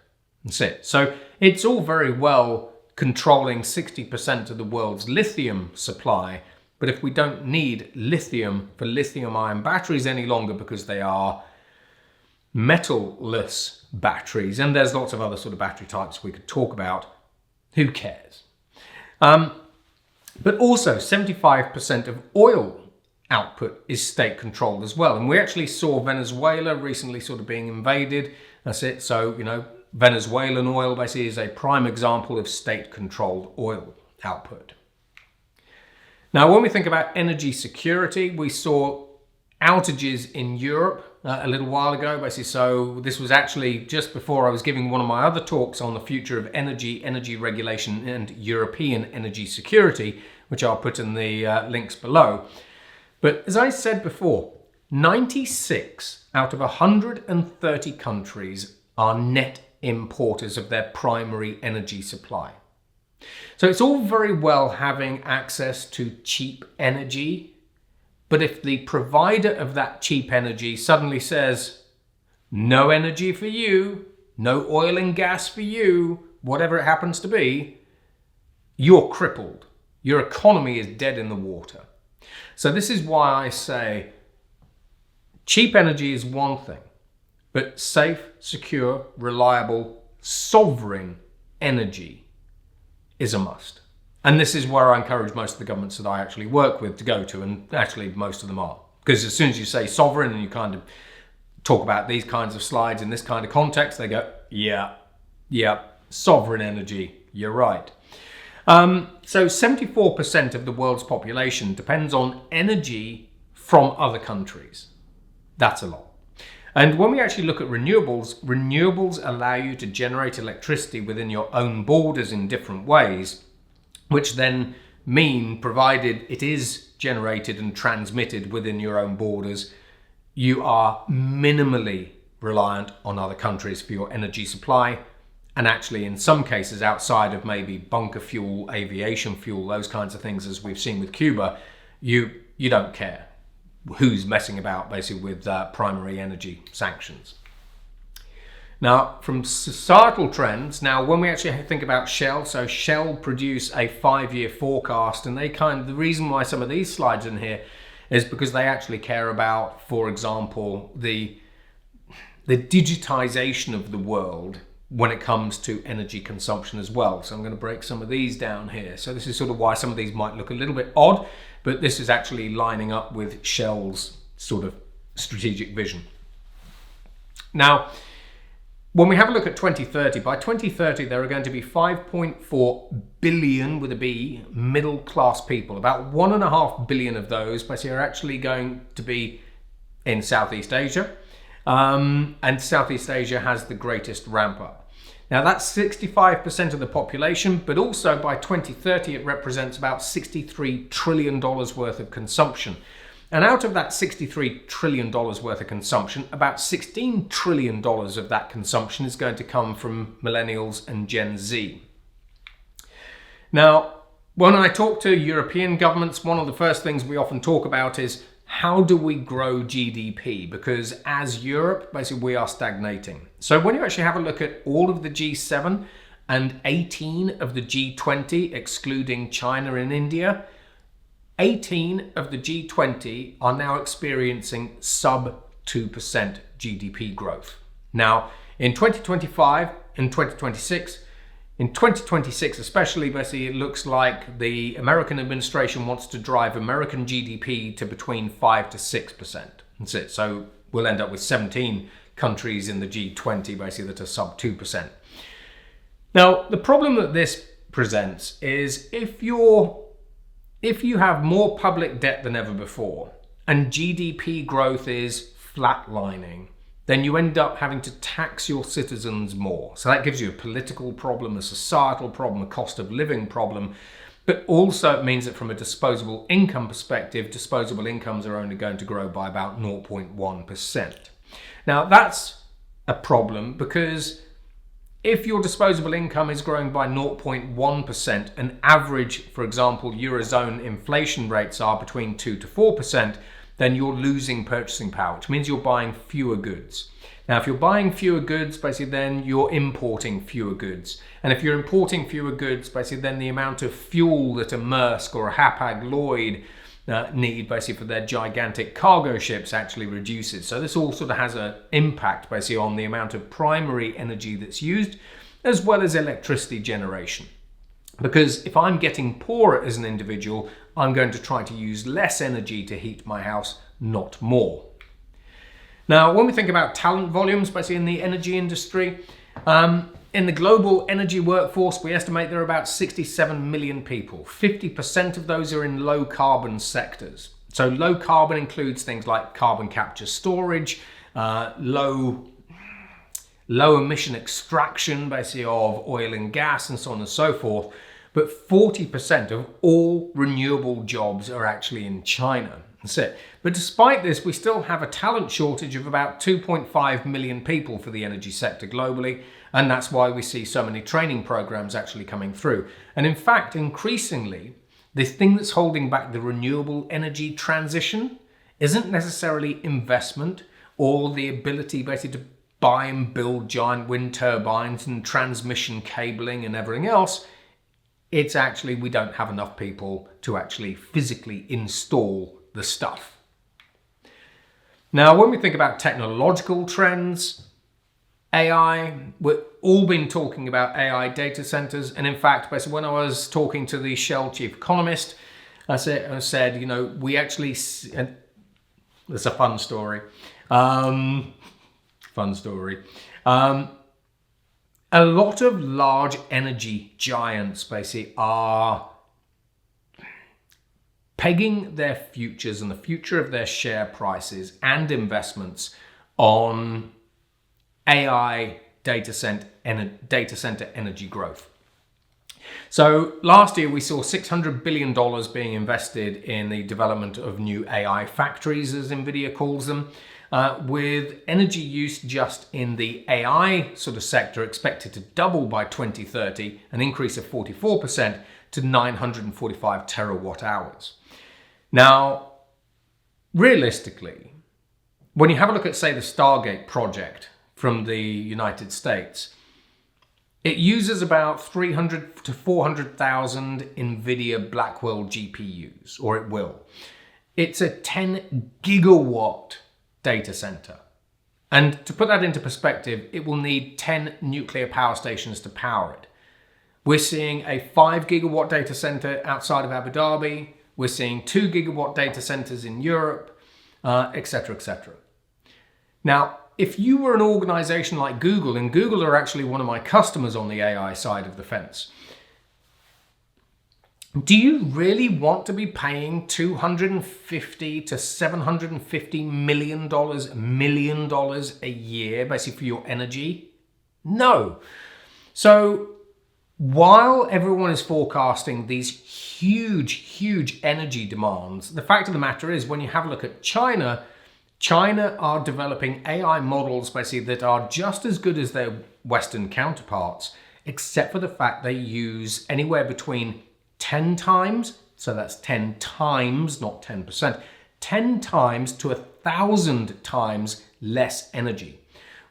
That's it. So it's all very well controlling 60% of the world's lithium supply, but if we don't need lithium for lithium-ion batteries any longer because they are metal-less batteries, and there's lots of other sort of battery types we could talk about, who cares? But also 75% of oil output is state controlled as well. And we actually saw Venezuela recently sort of being invaded. That's it. So, you know, Venezuelan oil basically is a prime example of state controlled oil output. Now, when we think about energy security, we saw outages in Europe a little while ago, basically. So this was actually just before I was giving one of my other talks on the future of energy regulation and European energy security, which I'll put in the links below. But as I said before, 96 out of 130 countries are net importers of their primary energy supply. So it's all very well having access to cheap energy, but if the provider of that cheap energy suddenly says, no energy for you, no oil and gas for you, whatever it happens to be, you're crippled. Your economy is dead in the water. So this is why I say cheap energy is one thing, but safe, secure, reliable, sovereign energy is a must. And this is where I encourage most of the governments that I actually work with to go to, and actually most of them are. Because as soon as you say sovereign and you kind of talk about these kinds of slides in this kind of context, they go, yeah, sovereign energy, you're right. So 74% of the world's population depends on energy from other countries. That's a lot. And when we actually look at renewables, renewables allow you to generate electricity within your own borders in different ways, which then mean, provided it is generated and transmitted within your own borders, you are minimally reliant on other countries for your energy supply. And actually, in some cases, outside of maybe bunker fuel, aviation fuel, those kinds of things, as we've seen with Cuba, you don't care who's messing about basically with primary energy sanctions. Now, from societal trends, now when we actually think about Shell, so Shell produce a 5-year forecast, and the reason why some of these slides in here is because they actually care about, for example, the digitization of the world when it comes to energy consumption as well. So I'm going to break some of these down here. So this is sort of why some of these might look a little bit odd, but this is actually lining up with Shell's sort of strategic vision. Now, when we have a look at 2030, by 2030 there are going to be 5.4 billion, with a B, middle class people. About 1.5 billion of those basically are actually going to be in Southeast Asia. And Southeast Asia has the greatest ramp up. Now that's 65% of the population, but also by 2030 it represents about $63 trillion worth of consumption. And out of that $63 trillion worth of consumption, about $16 trillion of that consumption is going to come from millennials and Gen Z. Now, when I talk to European governments, one of the first things we often talk about is how do we grow GDP? Because as Europe, basically we are stagnating. So when you actually have a look at all of the G7 and 18 of the G20, excluding China and India, 18 of the G20 are now experiencing sub 2% GDP growth. Now, in 2025 and 2026, in 2026 especially, basically, it looks like the American administration wants to drive American GDP to between 5 to 6%. That's it. So we'll end up with 17 countries in the G20, basically, that are sub 2%. Now, the problem that this presents is if you have more public debt than ever before and GDP growth is flatlining, then you end up having to tax your citizens more. So that gives you a political problem, a societal problem, a cost of living problem, but also it means that from a disposable income perspective, disposable incomes are only going to grow by about 0.1%. Now that's a problem because if your disposable income is growing by 0.1%, and average, for example, Eurozone inflation rates are between 2 to 4%, then you're losing purchasing power, which means you're buying fewer goods. Now, if you're buying fewer goods, basically then you're importing fewer goods. And if you're importing fewer goods, basically then the amount of fuel that a Maersk or a Hapag-Lloyd need basically for their gigantic cargo ships actually reduces. So this all sort of has an impact basically on the amount of primary energy that's used, as well as electricity generation. Because if I'm getting poorer as an individual, I'm going to try to use less energy to heat my house, not more. Now, when we think about talent volumes, basically in the energy industry, in the global energy workforce, we estimate there are about 67 million people. 50% of those are in low carbon sectors. So low carbon includes things like carbon capture storage, low emission extraction, basically of oil and gas and so on and so forth. But 40% of all renewable jobs are actually in China. That's it. But despite this, we still have a talent shortage of about 2.5 million people for the energy sector globally. And that's why we see so many training programs actually coming through. And in fact, increasingly, the thing that's holding back the renewable energy transition isn't necessarily investment or the ability basically to buy and build giant wind turbines and transmission cabling and everything else. It's actually we don't have enough people to actually physically install the stuff. Now, when we think about technological trends, AI, we've all been talking about AI data centers. And in fact, basically when I was talking to the Shell chief economist, I said, you know, we actually, and it's a fun story. A lot of large energy giants basically are pegging their futures and the future of their share prices and investments on AI data center energy growth. So last year we saw $600 billion being invested in the development of new AI factories, as NVIDIA calls them, with energy use just in the AI sort of sector expected to double by 2030, an increase of 44% to 945 terawatt hours. Now, realistically, when you have a look at, say, the Stargate project from the United States, it uses about 300 to 400,000 NVIDIA Blackwell GPUs, or it will. It's a 10 gigawatt data center. And to put that into perspective, it will need 10 nuclear power stations to power it. We're seeing a 5 gigawatt data center outside of Abu Dhabi. We're seeing 2 gigawatt data centers in Europe, etc., etc. Now, if you were an organization like Google, and Google are actually one of my customers on the AI side of the fence, do you really want to be paying $250 to $750 million a year, basically, for your energy? No. So while everyone is forecasting these huge energy demands, the fact of the matter is, when you have a look at China are developing AI models basically that are just as good as their Western counterparts, except for the fact they use anywhere between 10 times, so that's 10 times, not 10%, 10 times to 1,000 times less energy.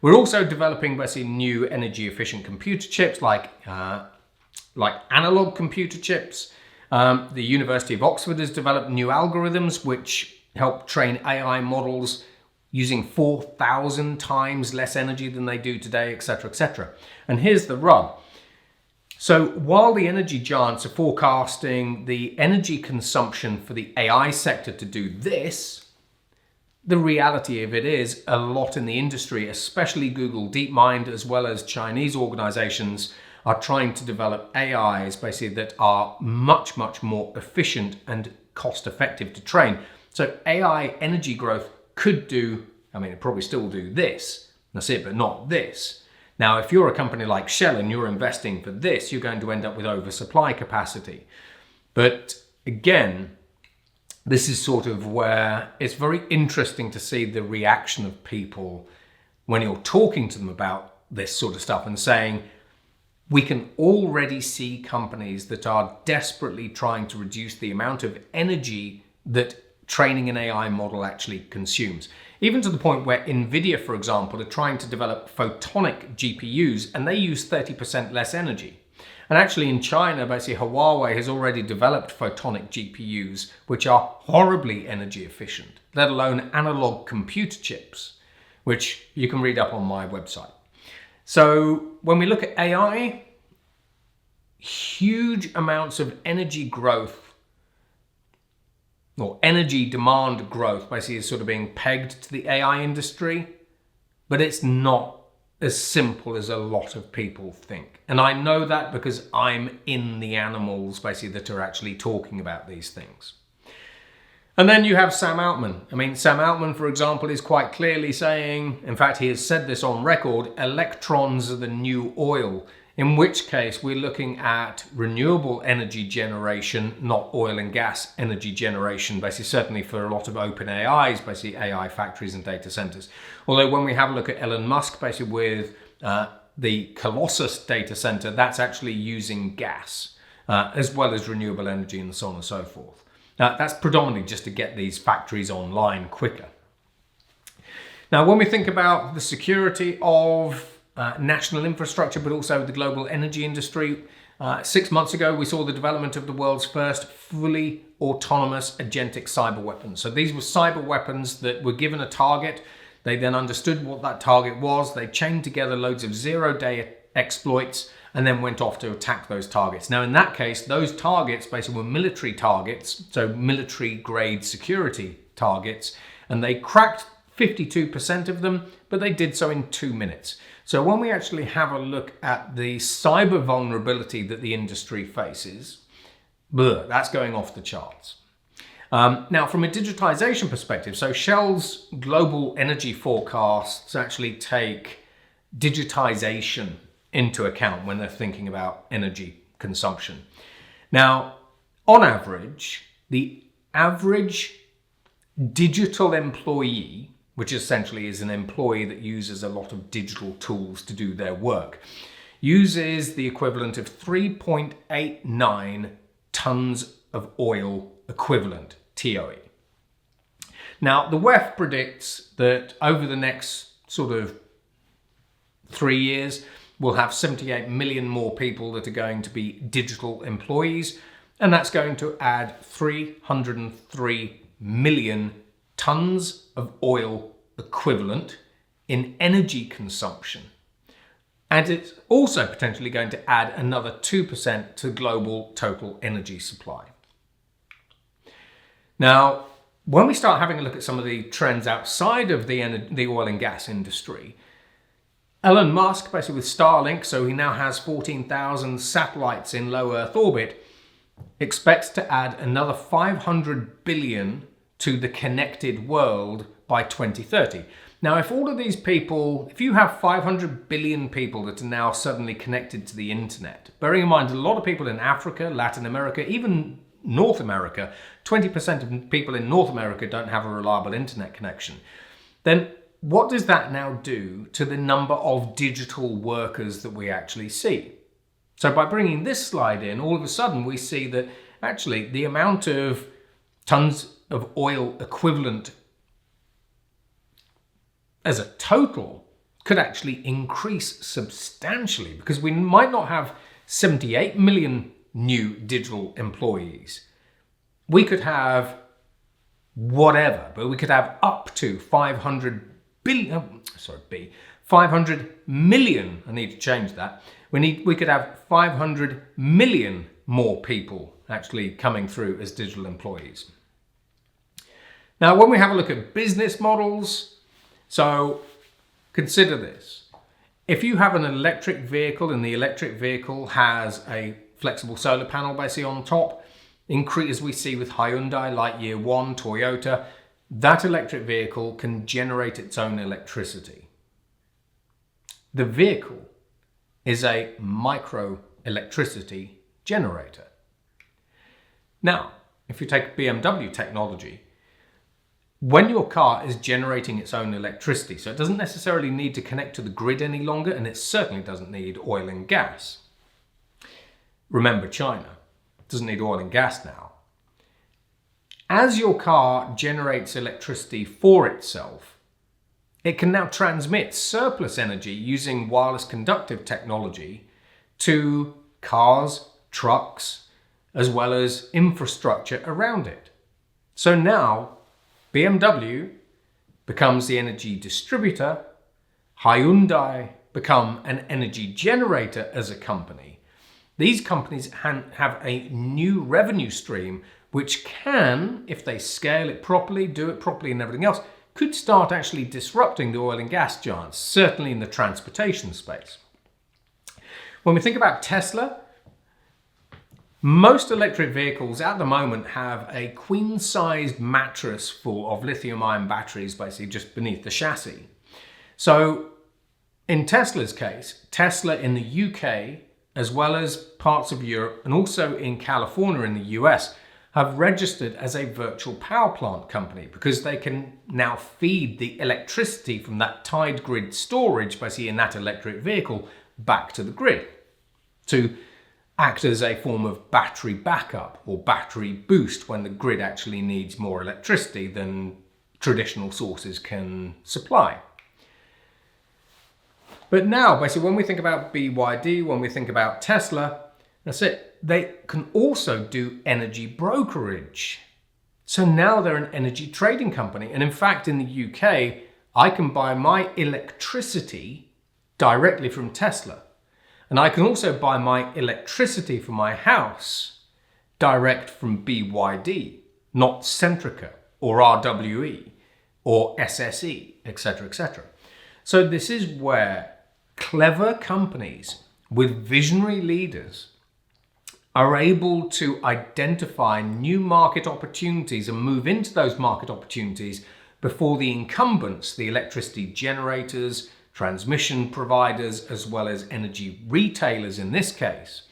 We're also developing basically new energy efficient computer chips like analog computer chips. The University of Oxford has developed new algorithms which help train AI models using 4,000 times less energy than they do today, etc., etc. And here's the rub. So while the energy giants are forecasting the energy consumption for the AI sector to do this, the reality of it is a lot in the industry, especially Google DeepMind, as well as Chinese organizations, are trying to develop AIs basically that are much more efficient and cost effective to train. So AI energy growth could do, it probably still do this, that's it, but not this. Now, if you're a company like Shell and you're investing for this, you're going to end up with oversupply capacity. But again, this is sort of where it's very interesting to see the reaction of people when you're talking to them about this sort of stuff and saying, we can already see companies that are desperately trying to reduce the amount of energy that training an AI model actually consumes. Even to the point where NVIDIA, for example, are trying to develop photonic GPUs, and they use 30% less energy. And actually in China, basically Huawei has already developed photonic GPUs, which are horribly energy efficient, let alone analog computer chips, which you can read up on my website. So when we look at AI, huge amounts of energy growth or energy demand growth basically is sort of being pegged to the AI industry, but it's not as simple as a lot of people think. And I know that because I'm in the animals basically that are actually talking about these things. And then you have Sam Altman. Sam Altman, for example, is quite clearly saying, in fact, he has said this on record, electrons are the new oil, in which case we're looking at renewable energy generation, not oil and gas energy generation, basically certainly for a lot of open AIs, basically AI factories and data centers. Although when we have a look at Elon Musk, basically with the Colossus data center, that's actually using gas, as well as renewable energy and so on and so forth. That's predominantly just to get these factories online quicker. Now, when we think about the security of national infrastructure, but also the global energy industry, 6 months ago, we saw the development of the world's first fully autonomous agentic cyber weapons. So these were cyber weapons that were given a target. They then understood what that target was. They chained together loads of zero-day exploits and then went off to attack those targets. Now, in that case, those targets basically were military targets, so military-grade security targets, and they cracked 52% of them, but they did so in 2 minutes. So when we actually have a look at the cyber vulnerability that the industry faces, that's going off the charts. Now, from a digitization perspective, so Shell's global energy forecasts actually take digitization into account when they're thinking about energy consumption. Now, on average, the average digital employee, which essentially is an employee that uses a lot of digital tools to do their work, uses the equivalent of 3.89 tons of oil equivalent, TOE. Now, the WEF predicts that over the next sort of 3 years, we'll have 78 million more people that are going to be digital employees, and that's going to add 303 million tons of oil equivalent in energy consumption. And it's also potentially going to add another 2% to global total energy supply. Now, when we start having a look at some of the trends outside of the oil and gas industry, Elon Musk, basically with Starlink, so he now has 14,000 satellites in low Earth orbit, expects to add another 500 billion to the connected world by 2030. Now, if all of these people, if you have 500 billion people that are now suddenly connected to the internet, bearing in mind a lot of people in Africa, Latin America, even North America, 20% of people in North America don't have a reliable internet connection, then what does that now do to the number of digital workers that we actually see? So by bringing this slide in, all of a sudden we see that actually the amount of tons of oil equivalent as a total could actually increase substantially, because we might not have 78 million new digital employees. We could have whatever, but we could have up to 500 million. I need to change that. We could have 500 million more people actually coming through as digital employees. Now, when we have a look at business models, so consider this. If you have an electric vehicle and the electric vehicle has a flexible solar panel basically on top, as we see with Hyundai, Lightyear 1, Toyota, that electric vehicle can generate its own electricity. The vehicle is a micro electricity generator. Now, if you take BMW technology, when your car is generating its own electricity, so it doesn't necessarily need to connect to the grid any longer, and it certainly doesn't need oil and gas. Remember China, it doesn't need oil and gas now. As your car generates electricity for itself, it can now transmit surplus energy using wireless conductive technology to cars, trucks, as well as infrastructure around it. So now BMW becomes the energy distributor, Hyundai become an energy generator as a company. These companies have a new revenue stream which can, if they scale it properly, do it properly and everything else, could start actually disrupting the oil and gas giants, certainly in the transportation space. When we think about Tesla, most electric vehicles at the moment have a queen-sized mattress full of lithium-ion batteries basically just beneath the chassis. So in Tesla's case, Tesla in the UK, as well as parts of Europe and also in California in the US, have registered as a virtual power plant company because they can now feed the electricity from that tied grid storage, basically in that electric vehicle, back to the grid to act as a form of battery backup or battery boost when the grid actually needs more electricity than traditional sources can supply. But now, basically, when we think about BYD, when we think about Tesla, that's it. They can also do energy brokerage. So now they're an energy trading company. And in fact, in the UK, I can buy my electricity directly from Tesla. And I can also buy my electricity for my house direct from BYD, not Centrica or RWE or SSE, etc., etc. So this is where clever companies with visionary leaders are able to identify new market opportunities and move into those market opportunities before the incumbents, the electricity generators, transmission providers, as well as energy retailers in this case,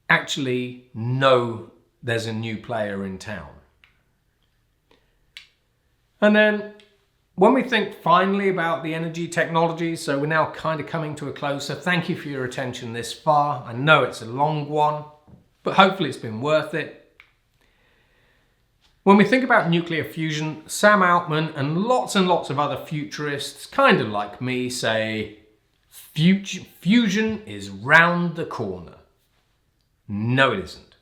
actually know there's a new player in town. And then when we think finally about the energy technologies, so we're now kind of coming to a close, so thank you for your attention this far. I know it's a long one, but hopefully it's been worth it. When we think about nuclear fusion, Sam Altman and lots of other futurists, kind of like me, say fusion is round the corner. No, it isn't.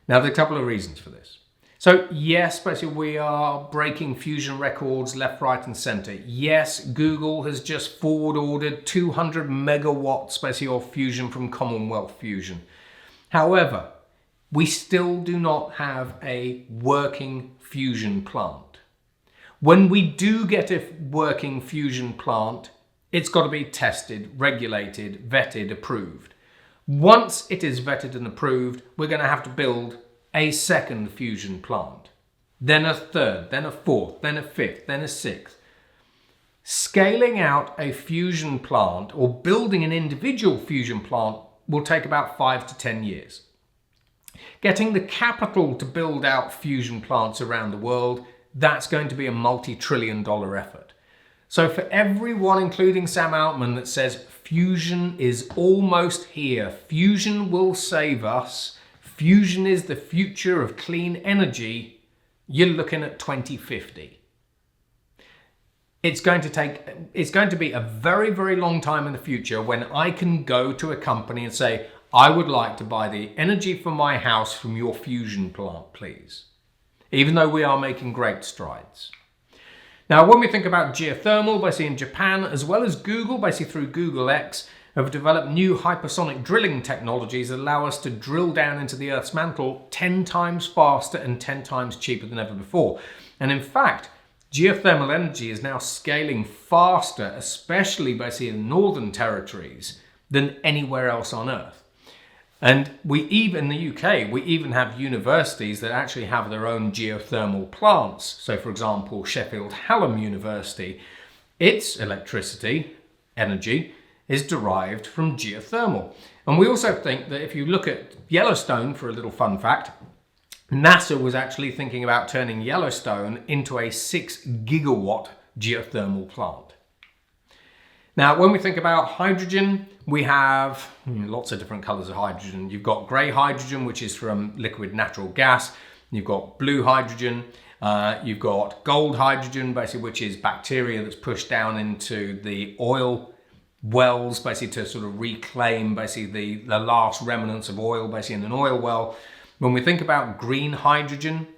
Now, there are a couple of reasons for this. So yes, basically we are breaking fusion records left, right and center. Yes, Google has just forward ordered 200 megawatts basically of fusion from Commonwealth Fusion. However, we still do not have a working fusion plant. When we do get a working fusion plant, it's got to be tested, regulated, vetted, approved. Once it is vetted and approved, we're going to have to build a second fusion plant, then a third, then a fourth, then a fifth, then a sixth. Scaling out a fusion plant or building an individual fusion plant will take about 5 to 10 years. Getting the capital to build out fusion plants around the world, that's going to be a multi-trillion-dollar effort. So for everyone, including Sam Altman, that says fusion is almost here, fusion will save us, fusion is the future of clean energy, you're looking at 2050. It's going to be a very, very long time in the future when I can go to a company and say, I would like to buy the energy for my house from your fusion plant, please. Even though we are making great strides. Now, when we think about geothermal, basically in Japan, as well as Google, basically through Google X, have developed new hypersonic drilling technologies that allow us to drill down into the Earth's mantle 10 times faster and 10 times cheaper than ever before. And in fact, geothermal energy is now scaling faster, especially basically in northern territories, than anywhere else on Earth. And in the UK, we even have universities that actually have their own geothermal plants. So for example, Sheffield Hallam University, its electricity, energy, is derived from geothermal. And we also think that if you look at Yellowstone, for a little fun fact, NASA was actually thinking about turning Yellowstone into a 6 gigawatt geothermal plant. Now, when we think about hydrogen, we have lots of different colors of hydrogen. You've got gray hydrogen, which is from liquid natural gas. You've got blue hydrogen. You've got gold hydrogen, basically, which is bacteria that's pushed down into the oil wells, basically to sort of reclaim basically the last remnants of oil, basically in an oil well. When we think about green hydrogen,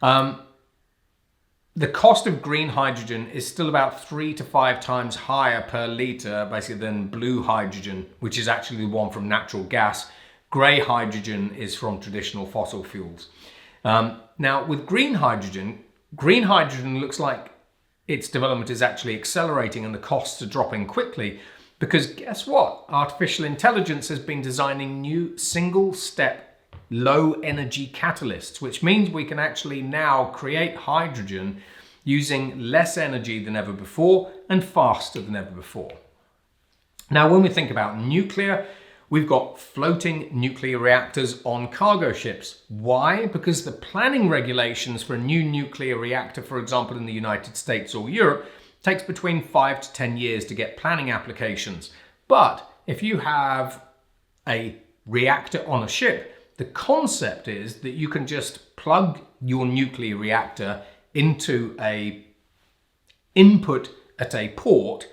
the cost of green hydrogen is still about 3 to 5 times higher per litre basically than blue hydrogen, which is actually the one from natural gas. Grey hydrogen is from traditional fossil fuels. Now with green hydrogen looks like its development is actually accelerating and the costs are dropping quickly because guess what? Artificial intelligence has been designing new single-step low energy catalysts, which means we can actually now create hydrogen using less energy than ever before and faster than ever before. Now, when we think about nuclear, we've got floating nuclear reactors on cargo ships. Why? Because the planning regulations for a new nuclear reactor, for example, in the United States or Europe, takes between 5 to 10 years to get planning applications. But if you have a reactor on a ship, the concept is that you can just plug your nuclear reactor into an input at a port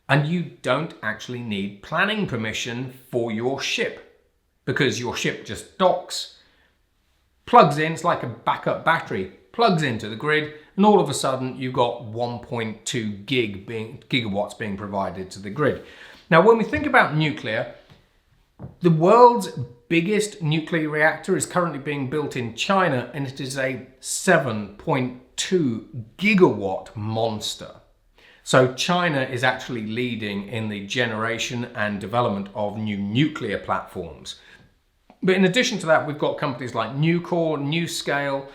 and you don't actually need planning permission for your ship because your ship just docks, plugs in, it's like a backup battery, plugs into the grid, and all of a sudden you've got 1.2 gigawatts being provided to the grid. Now, when we think about nuclear, the world's biggest nuclear reactor is currently being built in China, and it is a 7.2 gigawatt monster. So China is actually leading in the generation and development of new nuclear platforms. But in addition to that, we've got companies like Nucor, NuScale,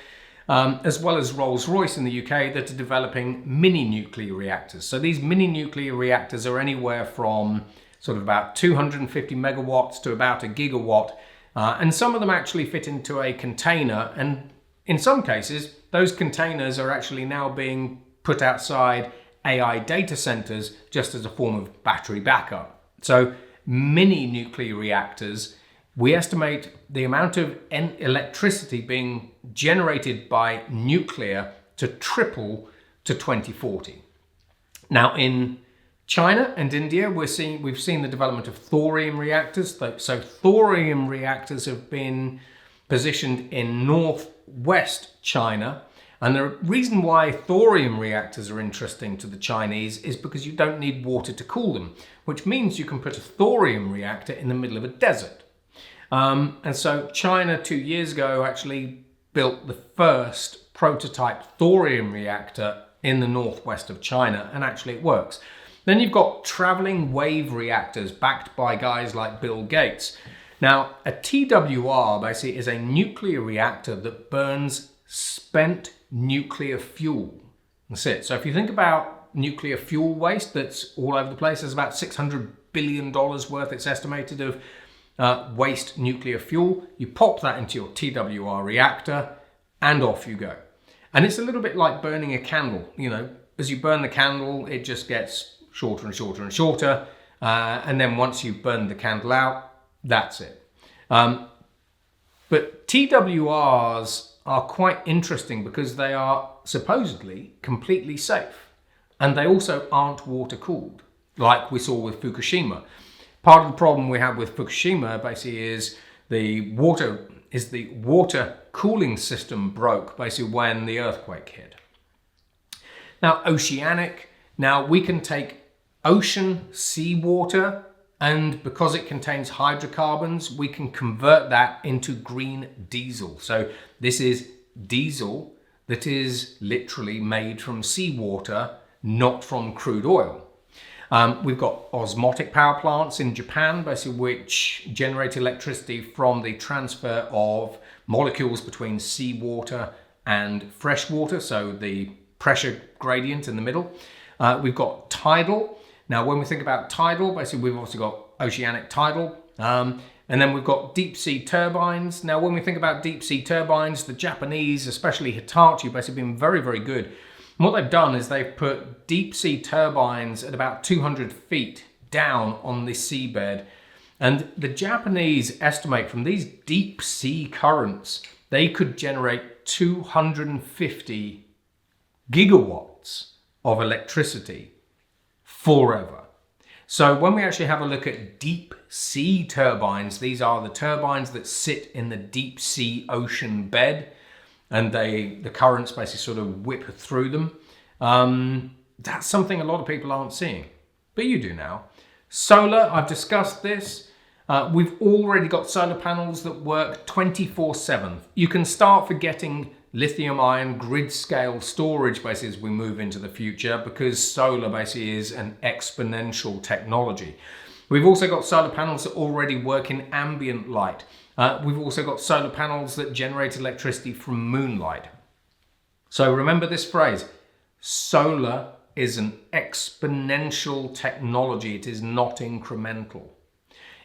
as well as Rolls-Royce in the UK that are developing mini nuclear reactors. So these mini nuclear reactors are anywhere from sort of about 250 megawatts to about a gigawatt. And some of them actually fit into a container. And in some cases, those containers are actually now being put outside AI data centers just as a form of battery backup. So mini nuclear reactors, we estimate the amount of electricity being generated by nuclear to triple to 2040. Now in China and India, we've seen the development of thorium reactors. So thorium reactors have been positioned in northwest China. And the reason why thorium reactors are interesting to the Chinese is because you don't need water to cool them, which means you can put a thorium reactor in the middle of a desert. And so China 2 years ago actually built the first prototype thorium reactor in the northwest of China, and actually it works. Then you've got traveling wave reactors backed by guys like Bill Gates. Now, a TWR basically is a nuclear reactor that burns spent nuclear fuel. That's it. So if you think about nuclear fuel waste that's all over the place, there's about $600 billion worth, it's estimated, of waste nuclear fuel. You pop that into your TWR reactor and off you go. And it's a little bit like burning a candle. You know, as you burn the candle, it just gets shorter and shorter and shorter. And then once you've burned the candle out, that's it. But TWRs are quite interesting because they are supposedly completely safe. And they also aren't water cooled, like we saw with Fukushima. Part of the problem we had with Fukushima basically is the water cooling system broke basically when the earthquake hit. Now, oceanic. Now we can take ocean seawater, and because it contains hydrocarbons, we can convert that into green diesel. So this is diesel that is literally made from seawater, not from crude oil. We've got osmotic power plants in Japan, basically, which generate electricity from the transfer of molecules between seawater and fresh water, so the pressure gradient in the middle. We've got tidal. Now, when we think about tidal, basically, we've also got oceanic tidal. And then we've got deep sea turbines. Now, when we think about deep sea turbines, the Japanese, especially Hitachi, basically been very, very good. And what they've done is they've put deep sea turbines at about 200 feet down on the seabed. And the Japanese estimate from these deep sea currents, they could generate 250 gigawatts of electricity forever. So when we actually have a look at deep sea turbines, these are the turbines that sit in the deep sea ocean bed, and the currents basically sort of whip through them. That's something a lot of people aren't seeing, but you do now. Solar, I've discussed this. We've already got solar panels that work 24/7. You can start forgetting lithium-ion grid-scale storage basically as we move into the future, because solar basically is an exponential technology. We've also got solar panels that already work in ambient light. We've also got solar panels that generate electricity from moonlight. So remember this phrase, solar is an exponential technology. It is not incremental.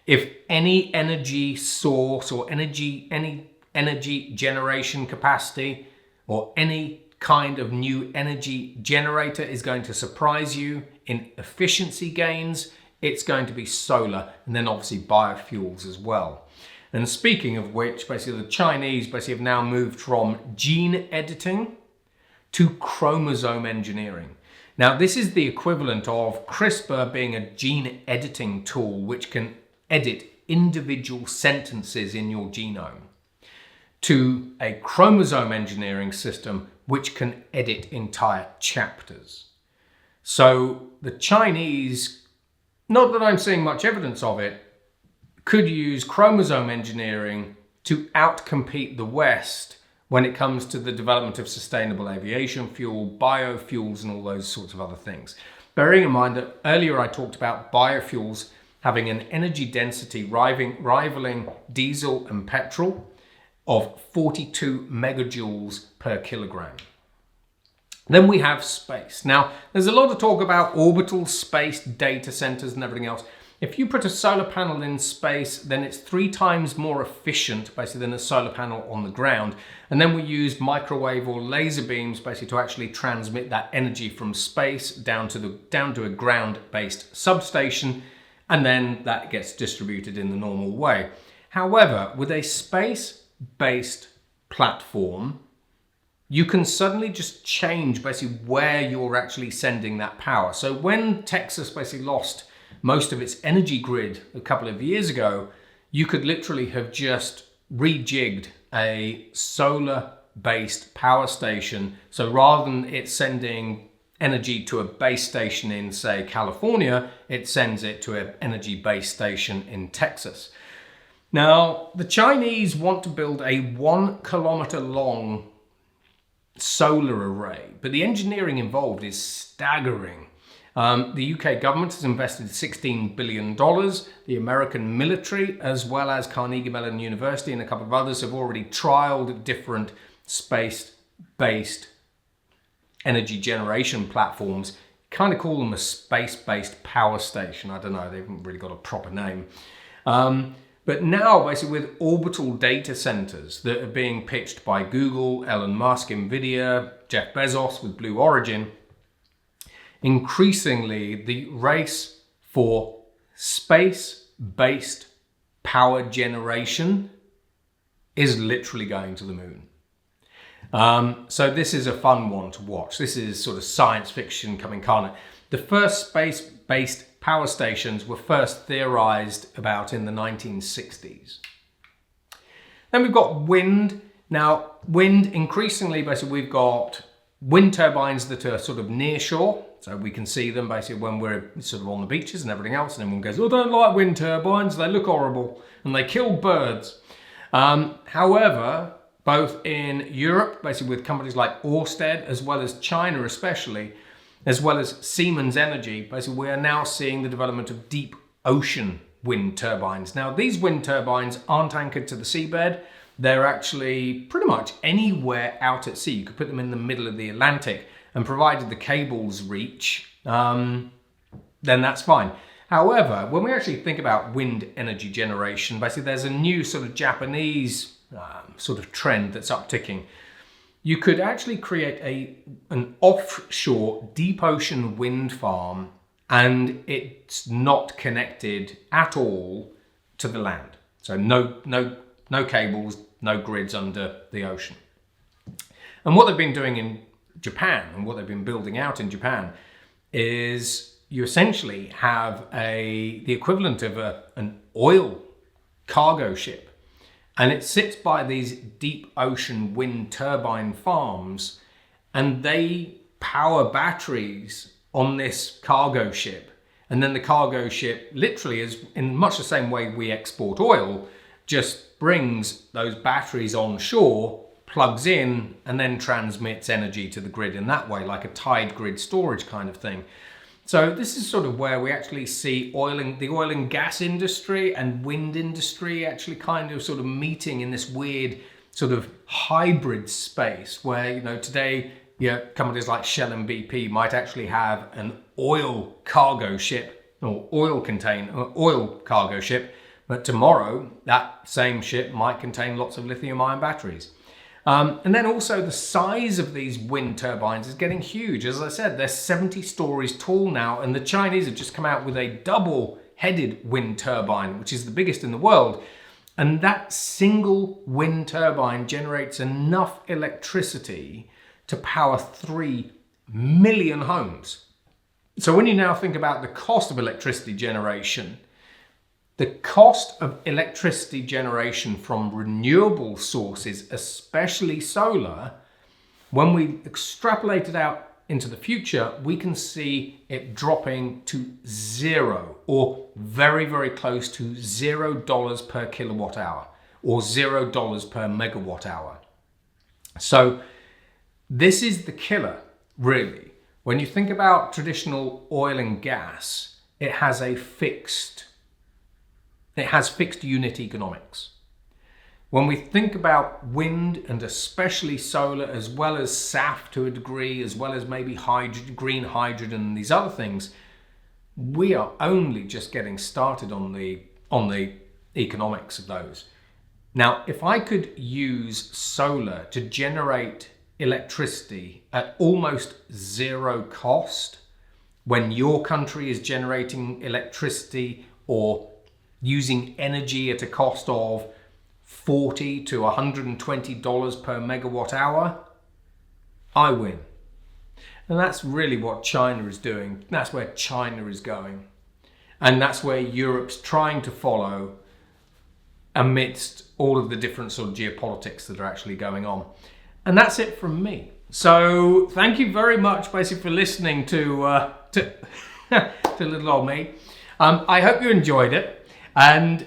If any energy source or any energy generation capacity or any kind of new energy generator is going to surprise you in efficiency gains, it's going to be solar, and then obviously biofuels as well. And speaking of which, basically the Chinese basically have now moved from gene editing to chromosome engineering. Now this is the equivalent of CRISPR being a gene editing tool which can edit individual sentences in your genome, to a chromosome engineering system which can edit entire chapters. So the Chinese, not that I'm seeing much evidence of it, could use chromosome engineering to outcompete the West when it comes to the development of sustainable aviation fuel, biofuels, and all those sorts of other things. Bearing in mind that earlier I talked about biofuels having an energy density rivaling diesel and petrol of 42 megajoules per kilogram. Then we have space. Now, there's a lot of talk about orbital space data centers and everything else. If you put a solar panel in space, then it's 3 times more efficient, basically, than a solar panel on the ground. And then we use microwave or laser beams, basically, to actually transmit that energy from space down to a ground-based substation, and then that gets distributed in the normal way. However, with a space-based platform, you can suddenly just change basically where you're actually sending that power. So when Texas basically lost most of its energy grid a couple of years ago, you could literally have just rejigged a solar-based power station. So rather than it sending energy to a base station in, say, California, it sends it to an energy base station in Texas. Now, the Chinese want to build a 1 kilometer long solar array, but the engineering involved is staggering. The UK government has invested $16 billion. The American military, as well as Carnegie Mellon University and a couple of others, have already trialed different space-based energy generation platforms. Kind of call them a space-based power station. I don't know, they haven't really got a proper name. But now, basically, with orbital data centers that are being pitched by Google, Elon Musk, Nvidia, Jeff Bezos with Blue Origin, increasingly the race for space-based power generation is literally going to the moon. So this is a fun one to watch. This is sort of science fiction come incarnate. The first space-based power stations were first theorized about in the 1960s. Then we've got wind. Now, wind, increasingly, basically, we've got wind turbines that are sort of near shore. So we can see them basically when we're sort of on the beaches and everything else. And everyone goes, oh, I don't like wind turbines. They look horrible and they kill birds. However, both in Europe, basically with companies like Ørsted, as well as China especially, as well as Siemens Energy, basically we are now seeing the development of deep ocean wind turbines. Now, these wind turbines aren't anchored to the seabed. They're actually pretty much anywhere out at sea. You could put them in the middle of the Atlantic, and provided the cables reach, then that's fine. However, when we actually think about wind energy generation, basically there's a new sort of Japanese sort of trend that's upticking. You could actually create an offshore deep ocean wind farm, and it's not connected at all to the land. So no cables, no grids under the ocean. And what they've been doing in Japan, and what they've been building out in Japan, is you essentially have the equivalent of an oil cargo ship. And it sits by these deep ocean wind turbine farms, and they power batteries on this cargo ship. And then the cargo ship literally is, in much the same way we export oil, just brings those batteries on shore, plugs in, and then transmits energy to the grid in that way, like a tide grid storage kind of thing. So this is sort of where we actually see the oil and gas industry and wind industry actually kind of sort of meeting in this weird sort of hybrid space where, you know, today, companies like Shell and BP might actually have an oil cargo ship or oil cargo ship, but tomorrow that same ship might contain lots of lithium-ion batteries. And then also the size of these wind turbines is getting huge. As I said, they're 70 stories tall now, and the Chinese have just come out with a double-headed wind turbine, which is the biggest in the world. And that single wind turbine generates enough electricity to power 3 million homes. So when you now think about the cost of electricity generation, the cost of electricity generation from renewable sources, especially solar, when we extrapolate it out into the future, we can see it dropping to zero, or very, very close to $0 per kilowatt hour or $0 per megawatt hour. So this is the killer, really. When you think about traditional oil and gas, it has a fixed It has fixed unit economics. When we think about wind and especially solar, as well as SAF to a degree, as well as maybe green hydrogen and these other things, we are only just getting started on the economics of those. Now, if I could use solar to generate electricity at almost zero cost, when your country is generating electricity or using energy at a cost of $40 to $120 per megawatt hour, I win. And that's really what China is doing. That's where China is going. And that's where Europe's trying to follow amidst all of the different sort of geopolitics that are actually going on. And that's it from me. So thank you very much basically for listening to little old me. I hope you enjoyed it. And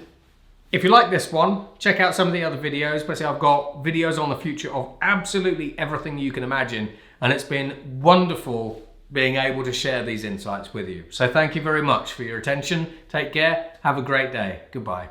if you like this one, check out some of the other videos. Basically, I've got videos on the future of absolutely everything you can imagine. And it's been wonderful being able to share these insights with you. So thank you very much for your attention. Take care. Have a great day. Goodbye.